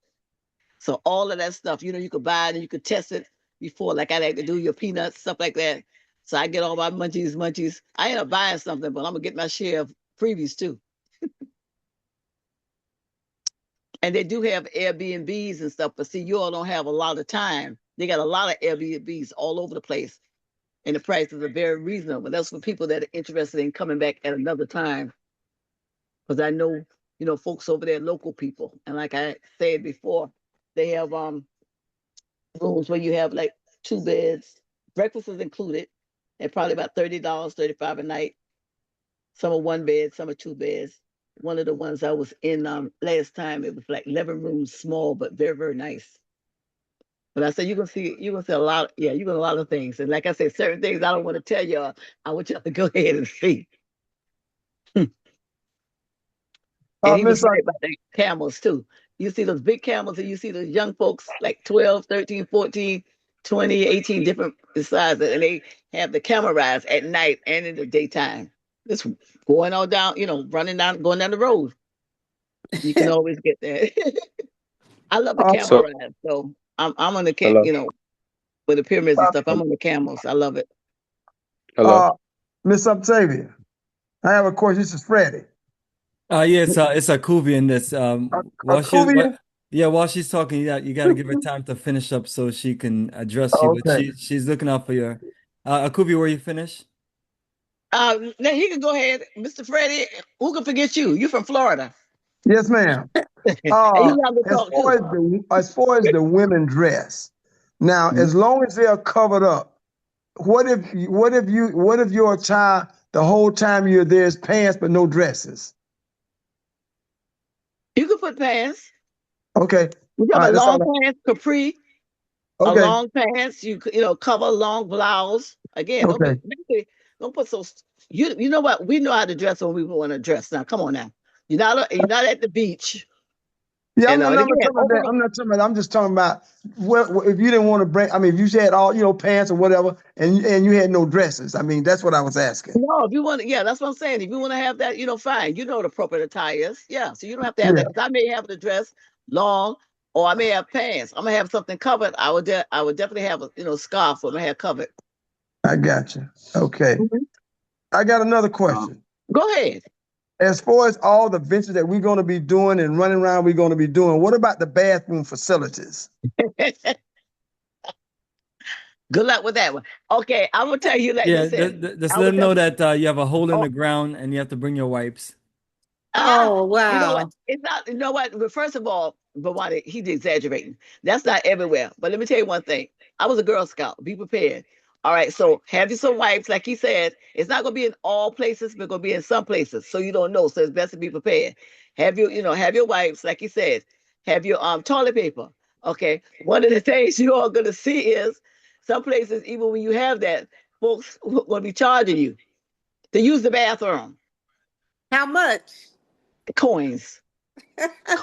So all of that stuff, you could buy it and you could test it before, like I like to do your peanuts, stuff like that. So I get all my munchies. I end up buying something, but I'm gonna get my share of freebies too. And they do have Airbnbs and stuff, but see, you all don't have a lot of time. They got a lot of Airbnbs all over the place, and the prices are very reasonable. That's for people that are interested in coming back at another time. Because I know, folks over there, local people, and like I said before, they have rooms where you have like 2 beds. Breakfast is included, and probably about $30, 35 a night. Some are 1 bed, some are 2 beds. One of the ones I was in last time, it was like 11 rooms, small but very, very nice. But I said you gonna see a lot, yeah, you gonna a lot of things. And like I said, certain things I don't want to tell y'all. I want y'all to go ahead and see. And he was Miss, right about the camels too. You see those big camels and you see those young folks like 12, 13, 14, 20, 18 different sizes. And they have the camel rides at night and in the daytime. It's going all down, going down the road. You can always get there. I love the camel so ride. So I'm on the hello, with the pyramids and uh, stuff. I'm on the camels. I love it. hello. Miss Octavia, I have a question. This is Freddie. Yeah, it's a Kubian that's Akuvia? while she's talking, you got to give her time to finish up so she can address you. But Okay. she's looking out for your Akubi, were you finished? Now he can go ahead, Mr. Freddie. Who can forget you? You from Florida. Yes, ma'am. And you love to As talk far too. as the women dress, now as long as they are covered up, what if your child the whole time you're there is pants but no dresses? You can put pants. Okay. You All talking right. about That's long all. pants, capri, a Okay. long pants. Cover a long blouse. Again, Okay. don't put so. You know what? We know how to dress when we want to dress. Now, come on now. You're not at the beach. Yeah, And I'm not again, talking about that. I'm not talking about. I'm just talking about if you didn't want to bring. I mean, if you had all pants or whatever, and you had no dresses. I mean, that's what I was asking. no, if you want, yeah, that's what I'm saying. If you want to have that, fine. You know what appropriate attire is. Yeah, so you don't have to have Yeah, that because I may have the dress long, or I may have pants. I'm gonna have something covered. I would definitely have a scarf with my hair covered. I got you. Okay, Mhm. I got another question. Go ahead. As far as all the ventures that we're going to be doing and running around, we're going to be doing. What about the bathroom facilities? Good luck with that one. Okay, I will tell you like Yeah, this here. just I let will them know tell. that you have a hole in Oh, the ground and you have to bring your wipes. yeah, Oh, you know what? wow. It's not. You know what? But first of all, Bomani, he's exaggerating. That's not everywhere. But let me tell you one thing. I was a Girl Scout. Be prepared. All right. So have you some wipes, like he said. It's not going to be in all places, but going to be in some places. So you don't know. So it's best to be prepared. Have your wipes, like he said. Have your toilet paper. Okay. One of the things you are going to see is some places, even when you have that, folks will be charging you to use the bathroom. How much? Coins.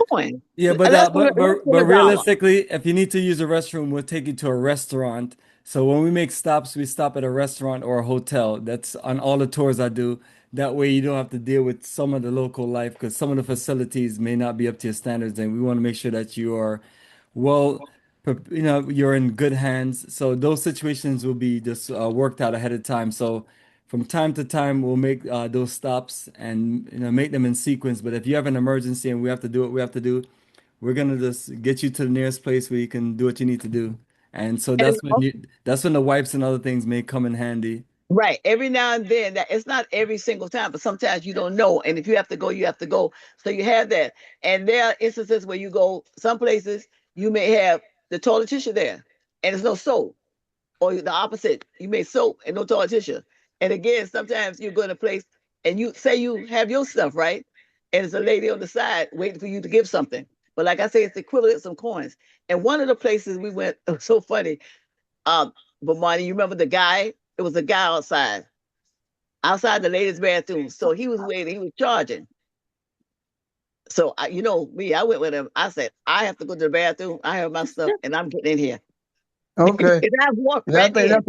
Coin. Yeah, Less than but a dollar. realistically, if you need to use a restroom, we'll take you to a restaurant. So when we make stops, we stop at a restaurant or a hotel. That's on all the tours I do. That way you don't have to deal with some of the local life because some of the facilities may not be up to your standards, and we want to make sure that you are well, you're in good hands. So those situations will be just worked out ahead of time. So from time to time, we'll make those stops and make them in sequence. But if you have an emergency and we have to do what we have to do, we're gonna just get you to the nearest place where you can do what you need to do. And so And that's when the wipes and other things may come in handy. Right. Every now and then, that it's not every single time, but sometimes you don't know. And if you have to go, you have to go. So you have that. And there are instances where you go, some places you may have the toilet tissue there and there's no soap. Or the opposite, you may soap and no toilet tissue. And again, sometimes you go in a place and you say you have your stuff, right? And there's a lady on the side waiting for you to give something. But like I say, it's equivalent of some coins. And one of the places we went, it was so funny. Bomani, you remember the guy? It was a guy outside the ladies' bathroom. So he was waiting, he was charging. So you know me, I went with him. I said, I have to go to the bathroom. I have my stuff, and I'm getting in here. Okay. And I walked Yeah, I back think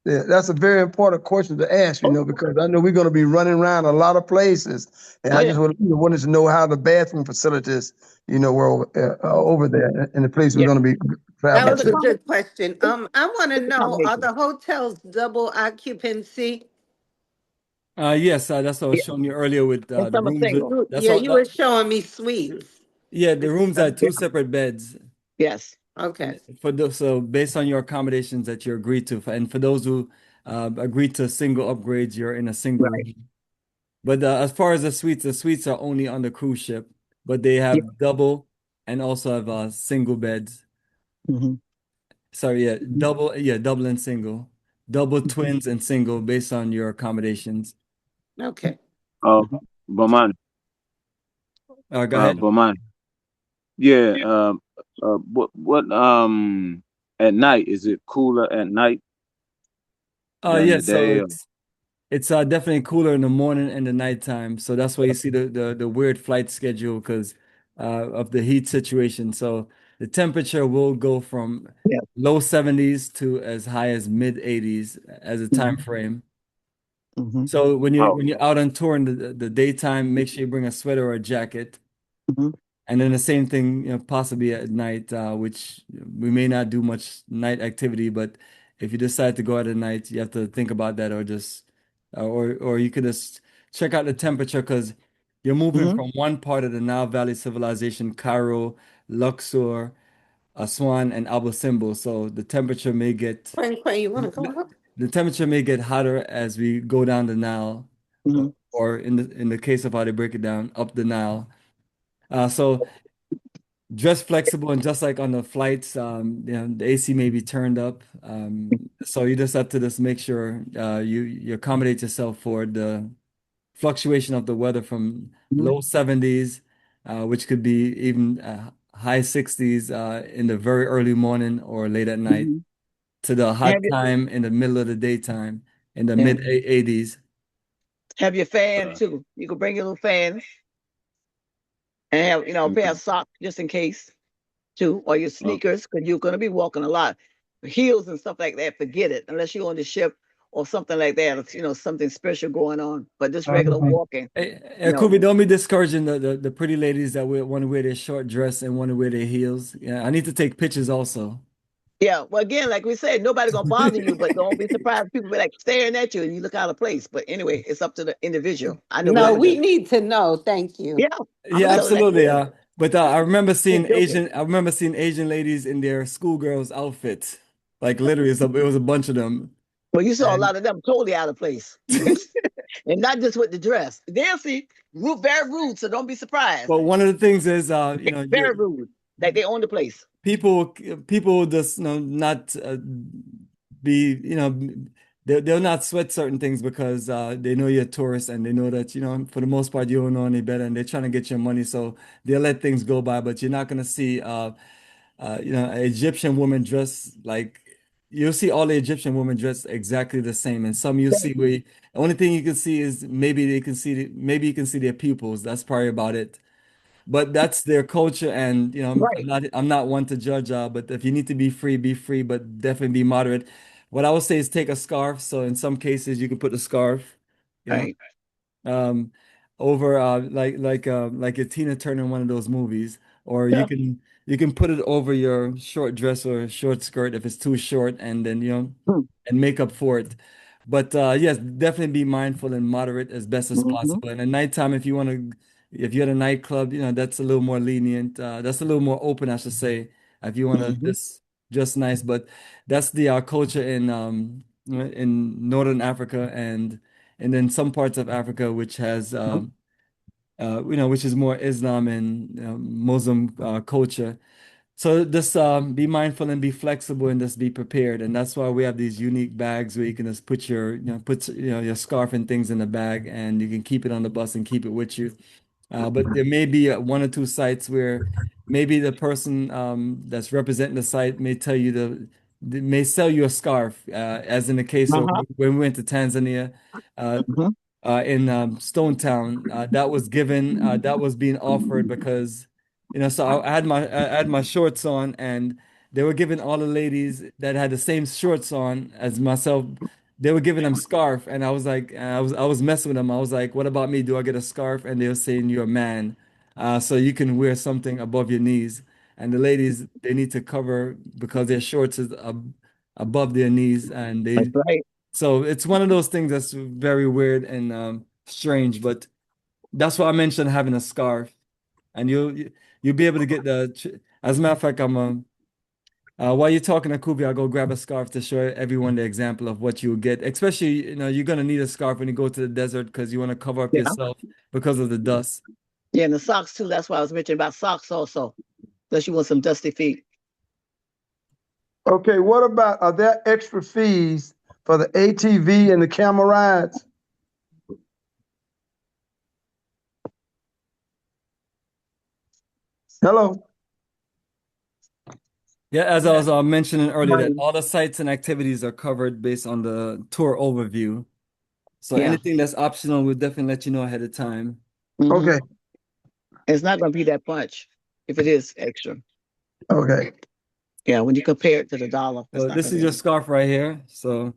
in. that's a very important question to ask, because I know we're going to be running around a lot of places, and Oh I yeah, just wanted to know how the bathroom facilities, were over there in the place we're yeah. going to be That traveling was It's a to. good question. I want to it's a know, are combination. the hotels double occupancy? Yes, that's what I was Yeah, showing you earlier with and the some are rooms. single. That's Yeah, all. you were showing me suites. Yeah, the rooms are Yeah. two separate beds. Yes. Okay. And for those, so based on your accommodations that you agreed to, and for those who agreed to single upgrades, you're in a single Right. room. But as far as the suites are only on the cruise ship, but they Yeah. have double and also have single beds. Hmm. Sorry, double and single, double twins and single based on your accommodations. Okay. Uh, Hmm. Bomani, Go ahead. Bomani. Yeah. What? At night, is it cooler at night than the Yes, so day? Or, it's definitely cooler in the morning and the nighttime. So that's why you see the weird flight schedule because of the heat situation. So the temperature will go from Yeah. low 70s to as high as mid 80s as a time Hmm. frame. Hmm. So oh, when you're out on tour in the daytime, make sure you bring a sweater or a jacket. Hmm. And then the same thing, possibly at night, which we may not do much night activity, but if you decide to go out at night, you have to think about that, or just, or you could just check out the temperature because you're moving Hmm. from one part of the Nile Valley civilization, Cairo, Luxor, Aswan, and Abu Simbel. So Quinn, you want to go up? the temperature may get hotter as we go down the Nile, Hmm. or in the case of how they break it down, up the Nile. So dress flexible and just like on the flights, the AC may be turned up. So you just have to just make sure you accommodate yourself for the fluctuation of the weather from Hmm. low 70s, which could be even high 60s in the very early morning or late at night, Hmm. to the hot Have you, time in the middle of the daytime in the yeah. mid 80s. Have your fan uh, too. You can bring your little fan and have a pair of okay. socks just in case too, or your Uh, sneakers because you're gonna be walking a lot. Heels and stuff like that, forget it unless you're on the ship or something like that. It's, something special going on. But just regular walking, no. Kubi, don't be discouraging the pretty ladies that want to wear their short dress and want to wear their heels. Yeah, I need to take pictures also. Yeah, well, again, like we said, nobody gonna bother you, but don't be surprised if people be like staring at you and you look out of place. But anyway, it's up to the individual. I know what No, to we do. need to know. Thank you. Yeah, I'm Yeah, gonna tell her that. absolutely. But I'm joking. I remember seeing Asian ladies in their schoolgirls outfits. Like literally, it was a bunch of them. Well, you saw a And lot of them totally out of place, and not just with the dress. They'll see very rude, so don't be surprised. but one of the things is, Very rude, like they own the place. people people just not be they'll not sweat certain things because they know you're a tourist and they know that for the most part you don't know any better and they're trying to get your money, so they'll let things go by, but you're not going to see an Egyptian woman dressed like you'll see all the Egyptian women dressed exactly the same, and some you'll see where the only thing you can see is maybe you can see their pupils. That's probably about it, but that's their culture, and Right, I'm not one to judge, but if you need to be free, but definitely be moderate. What I would say is take a scarf. So in some cases you can put the scarf, you know, right. um, over like a Tina Turner in one of those movies, or Yeah. you can put it over your short dress or short skirt if it's too short, and then Hmm. and make up for it. But yes, definitely be mindful and moderate as best as Hmm. possible. And at nighttime, if you're at a nightclub, that's a little more lenient. That's a little more open, I should say. If you want to Hmm. just nice, but that's the culture in in Northern Africa and then some parts of Africa which has which is more Islam and Muslim culture. So just be mindful and be flexible and just be prepared. And that's why we have these unique bags where you can just put your scarf and things in the bag and you can keep it on the bus and keep it with you. But there may be one or two sites where maybe the person that's representing the site may tell you they may sell you a scarf, as in the case of Uh-huh. when we went to Tanzania. Uh, Hmm. in Stone Town. That was being offered because, so I had my shorts on and they were giving all the ladies that had the same shorts on as myself, they were giving them scarf. And I was like, I was messing with them. I was like, what about me? Do I get a scarf? And they were saying you're a man. So you can wear something above your knees. And the ladies, they need to cover because their shorts is above their knees and That's they right. so it's one of those things that's very weird and strange, but that's why I mentioned having a scarf, and you'll be able to get the. As a matter of fact, while you're talking to Kubi, I'll go grab a scarf to show everyone the example of what you will get. Especially, you're gonna need a scarf when you go to the desert because you want to cover up Yeah. yourself because of the dust. Yeah, and the socks too. That's why I was mentioning about socks also. Unless you want some dusty feet. Okay, what about, are there extra fees for the ATV and the camel rides? Hello? Yeah, as I was mentioning earlier, that Money. all the sites and activities are covered based on the tour overview. So Yeah. anything that's optional, we'll definitely let you know ahead of time. Hmm. Okay, It's not going to be that much if it is extra. okay. Yeah, when you compare it to the dollar, it's So not this going is to your be. scarf right here. So,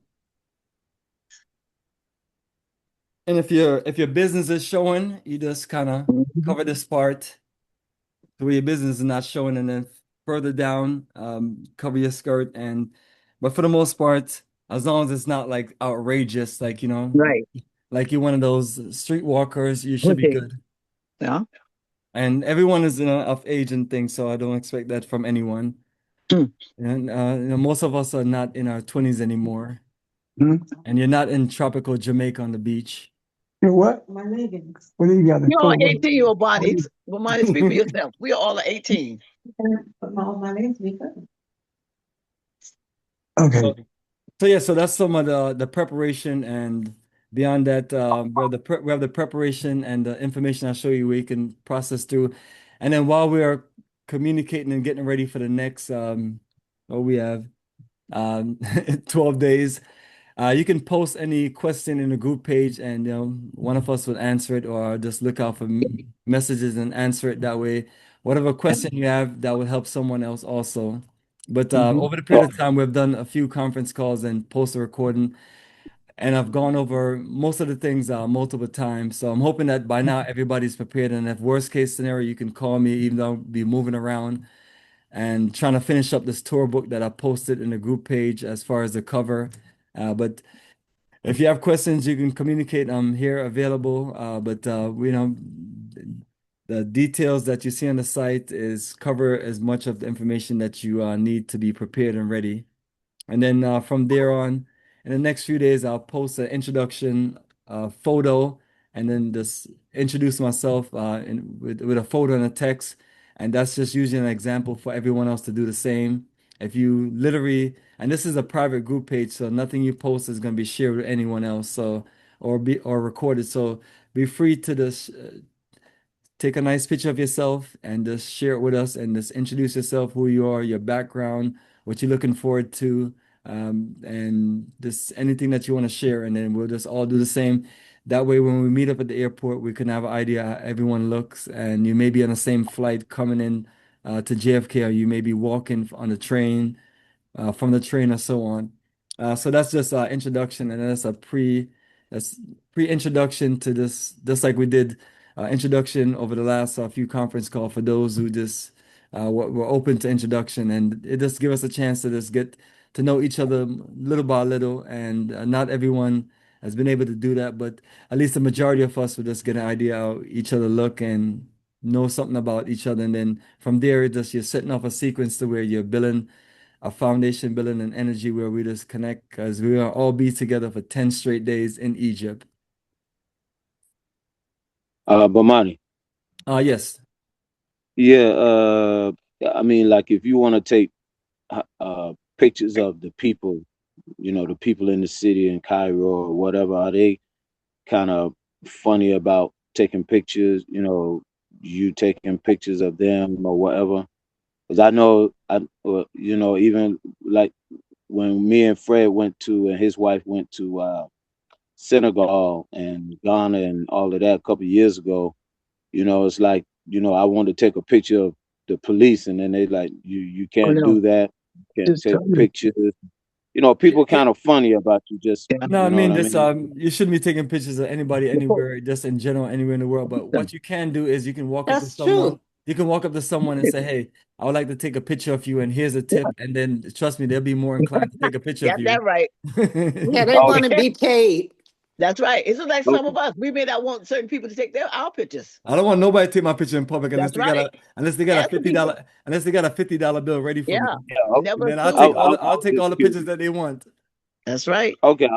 and if your business is showing, you just kind of Mhm. cover this part to where your business is not showing, and then further down, cover your skirt. But for the most part, as long as it's not like outrageous, like Right. like you're one of those street walkers, you should be Okay. good. Yeah. And everyone is of age and things, so I don't expect that from anyone. Mm. And most of us are not in our 20s anymore. Hmm? And you're not in tropical Jamaica on the beach. You what? My leggings. What do you got? We all What? 18-year-old bodies. Well, mine speak for yourself. We are all 18. My legs be good. Okay. So, so yeah, so that's some of the preparation, and beyond that, we have the preparation and the information I'll show you we can process through, and then while we are communicating and getting ready for the next what we have 12 days. You can post any question in the group page, and one of us will answer it, or just look out for messages and answer it that way. Whatever question you have, that will help someone else also. But Mm-hmm. over the period of time, we've done a few conference calls and post a recording, and I've gone over most of the things multiple times. So I'm hoping that by now everybody's prepared. And if worst case scenario, you can call me, even though I'll be moving around and trying to finish up this tour book that I posted in the group page as far as the cover. But if you have questions, you can communicate. I'm here available. But the details that you see on the site is cover as much of the information that you need to be prepared and ready. And then from there on, in the next few days, I'll post an introduction photo and then just introduce myself with a photo and a text. And that's just usually an example for everyone else to do the same. If you literally, and this is a private group page, so nothing you post is going to be shared with anyone else. So, or recorded. So be free to just take a nice picture of yourself and just share it with us and just introduce yourself, who you are, your background, what you're looking forward to, and just anything that you want to share. And then we'll just all do the same. That way, when we meet up at the airport, we can have an idea how everyone looks. And you may be on the same flight coming in to JFK, or you may be walking on the train from the train or so on. So that's just introduction, and that's pre-introduction to this, just like we did introduction over the last few conference call for those who just were open to introduction, and it just give us a chance to just get to know each other little by little, and not everyone has been able to do that, but at least the majority of us will just get an idea how each other look and know something about each other, and then from there, just you're setting off a sequence to where you're building a foundation building and energy where we just connect because we will all be together for 10 straight days in Egypt. Bomani. Yes. Yeah, I mean, like if you want to take pictures of the people, the people in the city in Cairo or whatever, are they kind of funny about taking pictures, you taking pictures of them or whatever? Because I know, even like when me and Fred went to, and his wife went to Senegal and Ghana and all of that a couple of years ago, it's like, I wanted to take a picture of the police, and then they like, you Oh can't no, do that, you can't just take tell me. pictures. People Yeah. kind of funny about you just, Yeah. No, I you know what mean I this mean? you shouldn't be taking pictures of anybody anywhere, just in general, anywhere in the world. But what you can do is you can walk up to That's someone, true. you can walk up to someone and say, "Hey, I would like to take a picture of you, and here's a Yeah. tip." And then trust me, they'll be more inclined to take a picture of Got you. that right. Yeah, they Okay, want to be paid. That's right. It's just like some okay. of us. We may not want certain people to take our pictures. I don't want nobody to take my picture in public That's right. unless they got a Ask the fifty people. dollar unless they got a $50 bill ready for me. Yeah. Yeah, And Never then assume. I'll I was take all just the curious. pictures that they want. That's right. Okay,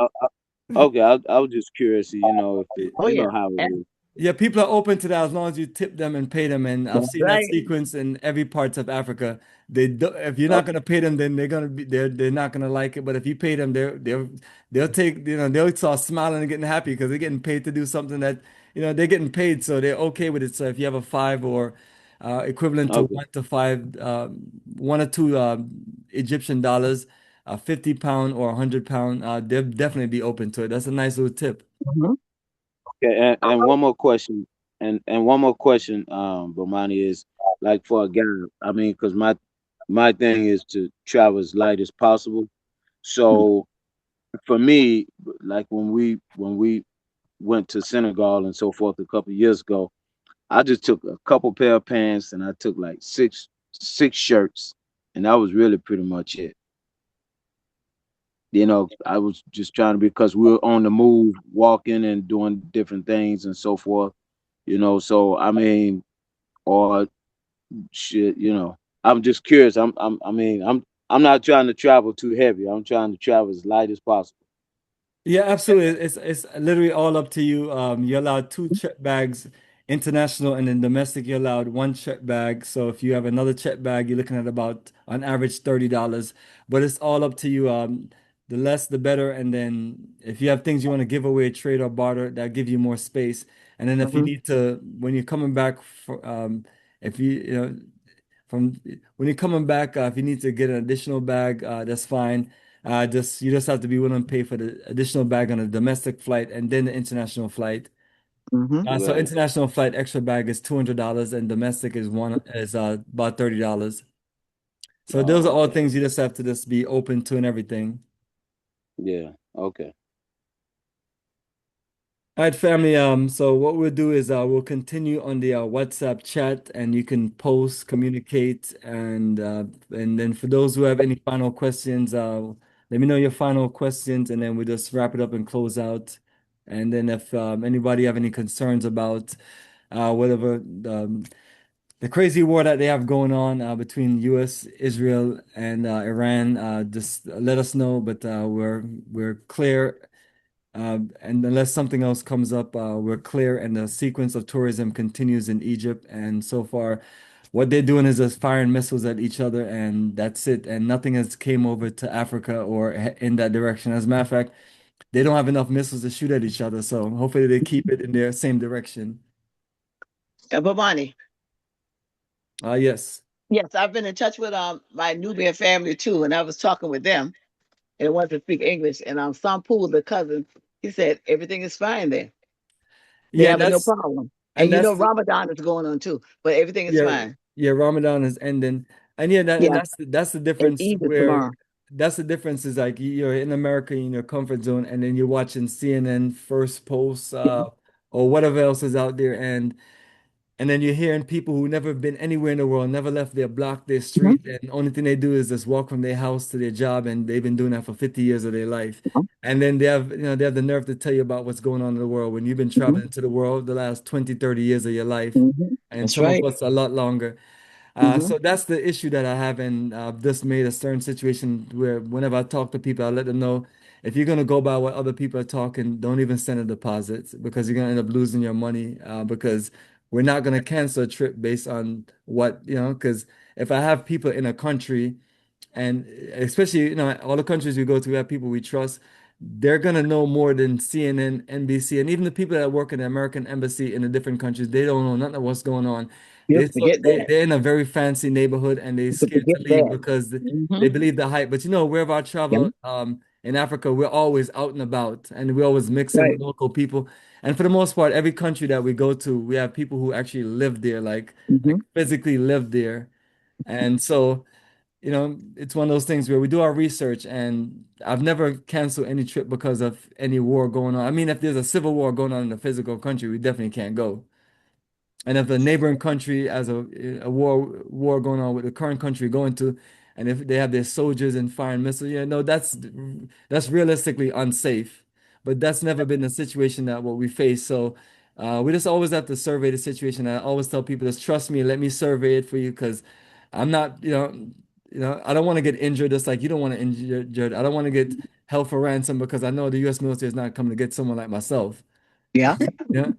okay. I was just curious, if Oh yeah. how it is. Yeah, people are open to that as long as you tip them and pay them. And I've That's seen that right. sequence in every parts of Africa. They do, if you're not gonna pay them, then they're not gonna like it. But if you pay them, they'll take they'll start smiling and getting happy because they're getting paid to do something that they're getting paid, so they're okay with it. So if you have a five or equivalent to Okay. 1 to 5, 1 or 2 Egyptian dollars, a 50 pound or 100 pound, they'll definitely be open to it. That's a nice little tip. Mhm. Okay, and one more question, and one more question, Bomani, is like for a guy. I mean, because my thing is to travel as light as possible. So for me, like when we went to Senegal and so forth a couple of years ago, I just took a couple pair of pants and I took like six shirts, and that was really pretty much it. I was just trying to, because we were on the move, walking and doing different things and so forth. So I mean, or shit, I'm just curious. I'm not trying to travel too heavy. I'm trying to travel as light as possible. Yeah, absolutely. It's literally all up to you. You're allowed 2 check bags, international and then domestic. You're allowed 1 check bag. So if you have another check bag, you're looking at about on average $30. But it's all up to you. The less, the better. And then if you have things you want to give away, trade or barter, that give you more space. And then if you Mhm. need to, when you're coming back for, if from when you're coming back, if you need to get an additional bag, that's fine. You just have to be willing to pay for the additional bag on a domestic flight and then the international flight. Mhm. So Right. international flight extra bag is $200 and domestic is about $30. So those are Oh, all okay. things you just have to just be open to and everything. Yeah. Okay. All right, family. So what we'll do is we'll continue on the WhatsApp chat, and you can post, communicate, and then for those who have any final questions, let me know your final questions, and then we'll just wrap it up and close out. And then if anybody have any concerns about whatever the crazy war that they have going on between U.S., Israel, and Iran, just let us know. But we're clear. And unless something else comes up, we're clear, and the sequence of tourism continues in Egypt. And so far, what they're doing is just firing missiles at each other, and that's it. And nothing has came over to Africa or in that direction. As a matter of fact, they don't have enough missiles to shoot at each other. So hopefully they keep it in their same direction. Bomani. Yes. Yes, I've been in touch with my Nubian family too, and I was talking with them, and I wanted to speak English. And Sampu, the cousin, he said everything is fine there. They Yeah, have no problem. And and that's Ramadan is going on too, but everything is yeah, fine. yeah, Ramadan is ending. And yeah, Yeah, that's the and difference Eid is where tomorrow. that's the difference is like you're in America in your comfort zone and then you're watching CNN first post or whatever else is out there and then you're hearing people who never been anywhere in the world, never left their block, their Mhm. street, and the only thing they do is just walk from their house to their job and they've been doing that for 50 years of their life. And then they have the nerve to tell you about what's going on in the world when you've been Mhm. traveling to the world the last 20, 30 years of your life, Mhm. and That's some of right. us a lot longer. Mm-hmm. So that's the issue that I have, and this made a certain situation where whenever I talk to people, I let them know if you're gonna go by what other people are talking, don't even send a deposit because you're gonna end up losing your money because we're not gonna cancel a trip based on what, because if I have people in a country and especially, all the countries we go to, we have people we trust. They're gonna know more than CNN, NBC, and even the people that work in the American embassy in the different countries. They don't know nothing of what's going on. You forget that. They're in a very fancy neighborhood and they're You scared forget to leave that. because Mm-hmm. they believe the hype. But wherever I Yeah. travel, in Africa, we're always out and about and we always mixing with Right. local people. And for the most part, every country that we go to, we have people who actually live there, like Mm-hmm. physically live there. And so it's one of those things where we do our research, and I've never canceled any trip because of any war going on. I mean, if there's a civil war going on in a physical country, we definitely can't go. And if the neighboring country has a war going on with the current country going to, and if they have their soldiers and firing missiles, no, that's realistically unsafe. But that's never been the situation that what we face. So we just always have to survey the situation. I always tell people, just trust me, let me survey it for you because I'm not, I don't want to get injured just like you don't want to injured. I don't want to get held for ransom because I know the U.S. military is not coming to get someone like myself. Yeah. Yeah.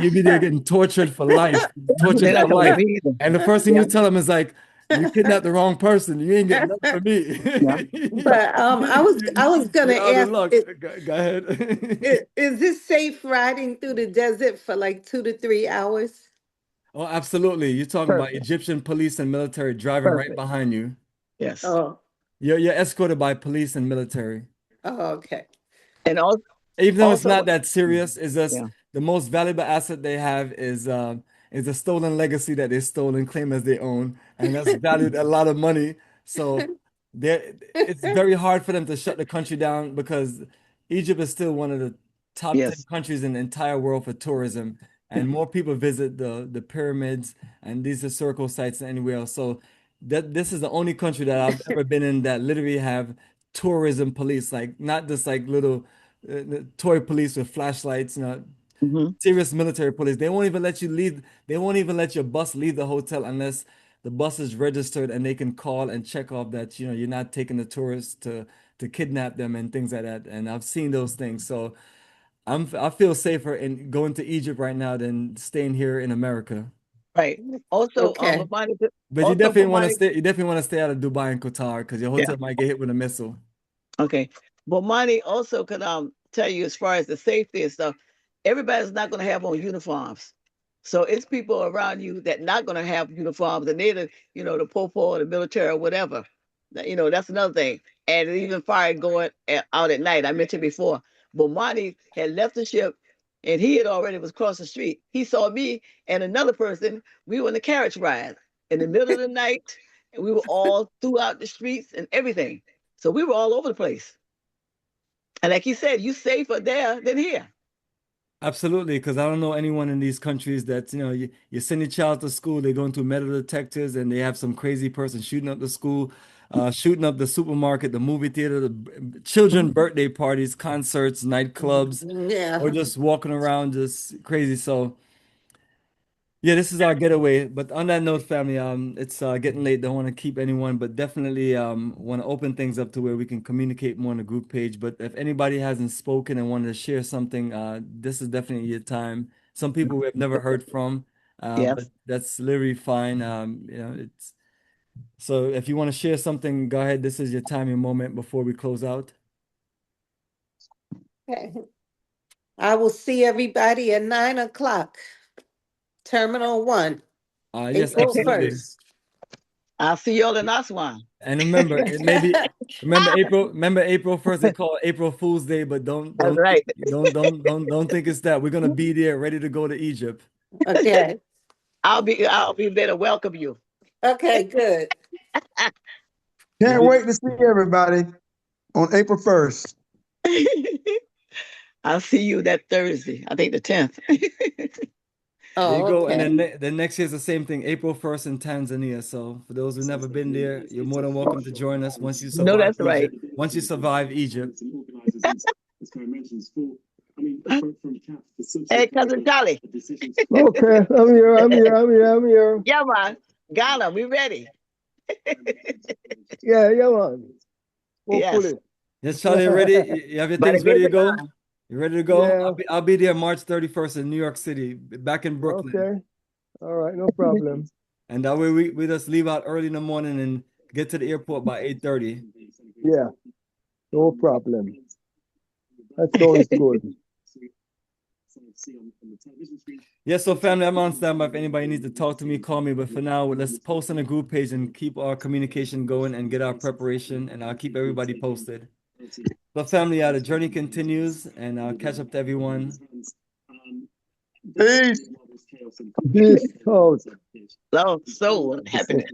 You be there getting tortured They're for not coming to life. me either. And the first thing Yeah. you tell them is like, you kidnapped the wrong person. You ain't getting nothing from me. Yeah. But I was gonna You're out of ask, luck. Go ahead. is this safe riding through the desert for like 2 to 3 hours? Oh, absolutely. You're talking about Perfect. Egyptian police and military driving right Perfect. behind you. Yes. Oh, You're escorted by police and military. oh, okay. And also, Even though it's also, not that serious, it's just yeah. the most valuable asset they have is a stolen legacy that they stole and claim as their own, and that's valued a lot of money. So it's very hard for them to shut the country down because Egypt is still one of the top 10 Yes. countries in the entire world for tourism, and more people visit the pyramids and these historical sites than anywhere else. So that this is the only country that I've ever been in that literally have tourism police, like not just like little toy police with flashlights, Mm-hmm. serious military police. They won't even let you leave. They won't even let your bus leave the hotel unless the bus is registered and they can call and check off that, you're not taking the tourists to kidnap them and things like that. And I've seen those things. So I feel safer in going to Egypt right now than staying here in America. Right. Also, Okay. Bomani, But also Bomani, you definitely want to stay out of Dubai and Qatar because your yeah. hotel might get hit with a missile. Okay. Bomani also could tell you as far as the safety and stuff, everybody's not gonna have on uniforms. So it's people around you that not gonna have uniforms and they're the popo or the military or whatever. That's another thing. And even fire going out at night. I mentioned before. Bomani had left the ship and he had already was across the street. He saw me and another person. We were in a carriage ride in the middle of the night, and we were all throughout the streets and everything. So we were all over the place. And like you said, you safer there than here. Absolutely, because I don't know anyone in these countries that, you send your child to school, they're going through metal detectors and they have some crazy person shooting up the school, shooting up the supermarket, the movie theater, the children birthday parties, concerts, nightclubs, or Yeah. just walking around just crazy. So yeah, this is our getaway. But on that note, family, it's getting late. Don't want to keep anyone, but definitely want to open things up to where we can communicate more on the group page. But if anybody hasn't spoken and wanted to share something, this is definitely your time. Some people we have never heard from, but Yes. that's literally fine. It's so if you want to share something, go ahead. This is your time, your moment before we close out. Okay. I will see everybody at 9 o'clock, Terminal 1, Yes, April absolutely. 1st. I'll see y'all in Aswan. And remember, it may be remember April 1st, they call it April Fool's Day, but don't That's don't think right. don't think it's that. We're gonna be there ready to go to Egypt. Okay. I'll be there to welcome you. Okay, good. We'll Can't be, wait to see everybody on April 1st. I'll see you that Thursday. I think the 10th. there you Oh, go. And okay. then the next year's the same thing, April 1st in Tanzania. So for those who've never been there, you're more than welcome to join us once you No, survive that's right. Egypt. Once you survive Egypt. Hey, cousin Charlie. Okay, I'm here. Yeah, man. Ghana, we ready. Yeah, man. Yes. Hopefully. Yes, Charlie, you ready? You have your But things it ready is to a go? Ghana. You ready to go? Yeah. I'll be there March 31st in New York City, back in Brooklyn. Okay. All right, no problem. And that way we just leave out early in the morning and get to the airport by 8:30. Yeah, no problem. That sounds good. Yeah, so family, I'm on standby. If anybody needs to talk to me, call me. But for now, let's post on the group page and keep our communication going and get our preparation. And I'll keep everybody posted. But family, the journey continues, and I'll catch up to everyone. Peace. Peace out. So what happened?